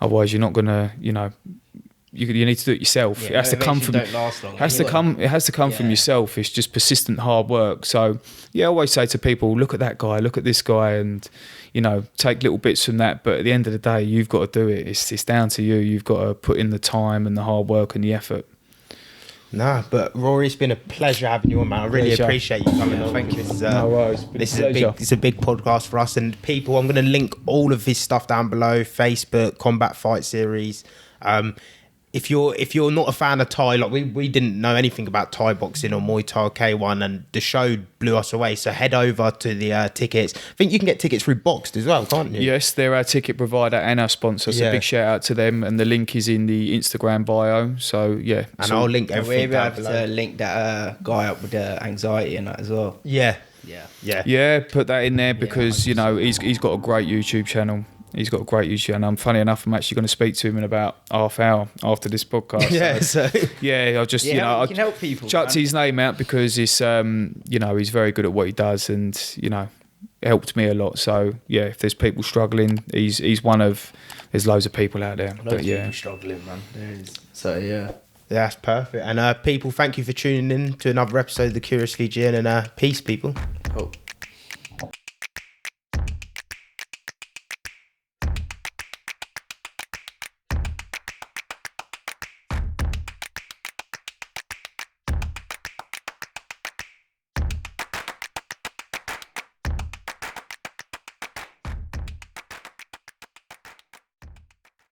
Otherwise, you're not gonna, you need to do it yourself. It has to come from. It has to come from yourself. It's just persistent hard work. So I always say to people, look at that guy, look at this guy, and take little bits from that. But at the end of the day, you've got to do it. It's down to you. You've got to put in the time and the hard work and the effort. Nah, but Rory, it's been a pleasure having you on, man. I really appreciate you coming on. Thank you. This is a big podcast for us, and people, I'm going to link all of his stuff down below. Facebook, Combat Fight Series. If you're not a fan of Thai, like we didn't know anything about Thai boxing or Muay Thai K1, and the show blew us away. So head over to the tickets. I think you can get tickets through Boxed as well, can't you? Yes, they're our ticket provider and our sponsor. So big shout out to them, and the link is in the Instagram bio. So yeah, and I'll link everything. We'll be able to link that guy up with the anxiety and that as well. Yeah. Put that in there because he's got a great YouTube channel. He's got a great YouTube, and funny enough, I'm actually going to speak to him in about half hour after this podcast. I'll just you can help people. Chucked his name out because it's he's very good at what he does, and it helped me a lot. So yeah, if there's people struggling, he's one of. There's loads of people out there. Loads of people struggling, man. There is. So yeah. That's perfect. And people, thank you for tuning in to another episode of the Curiously Gin, and peace, people. Cool.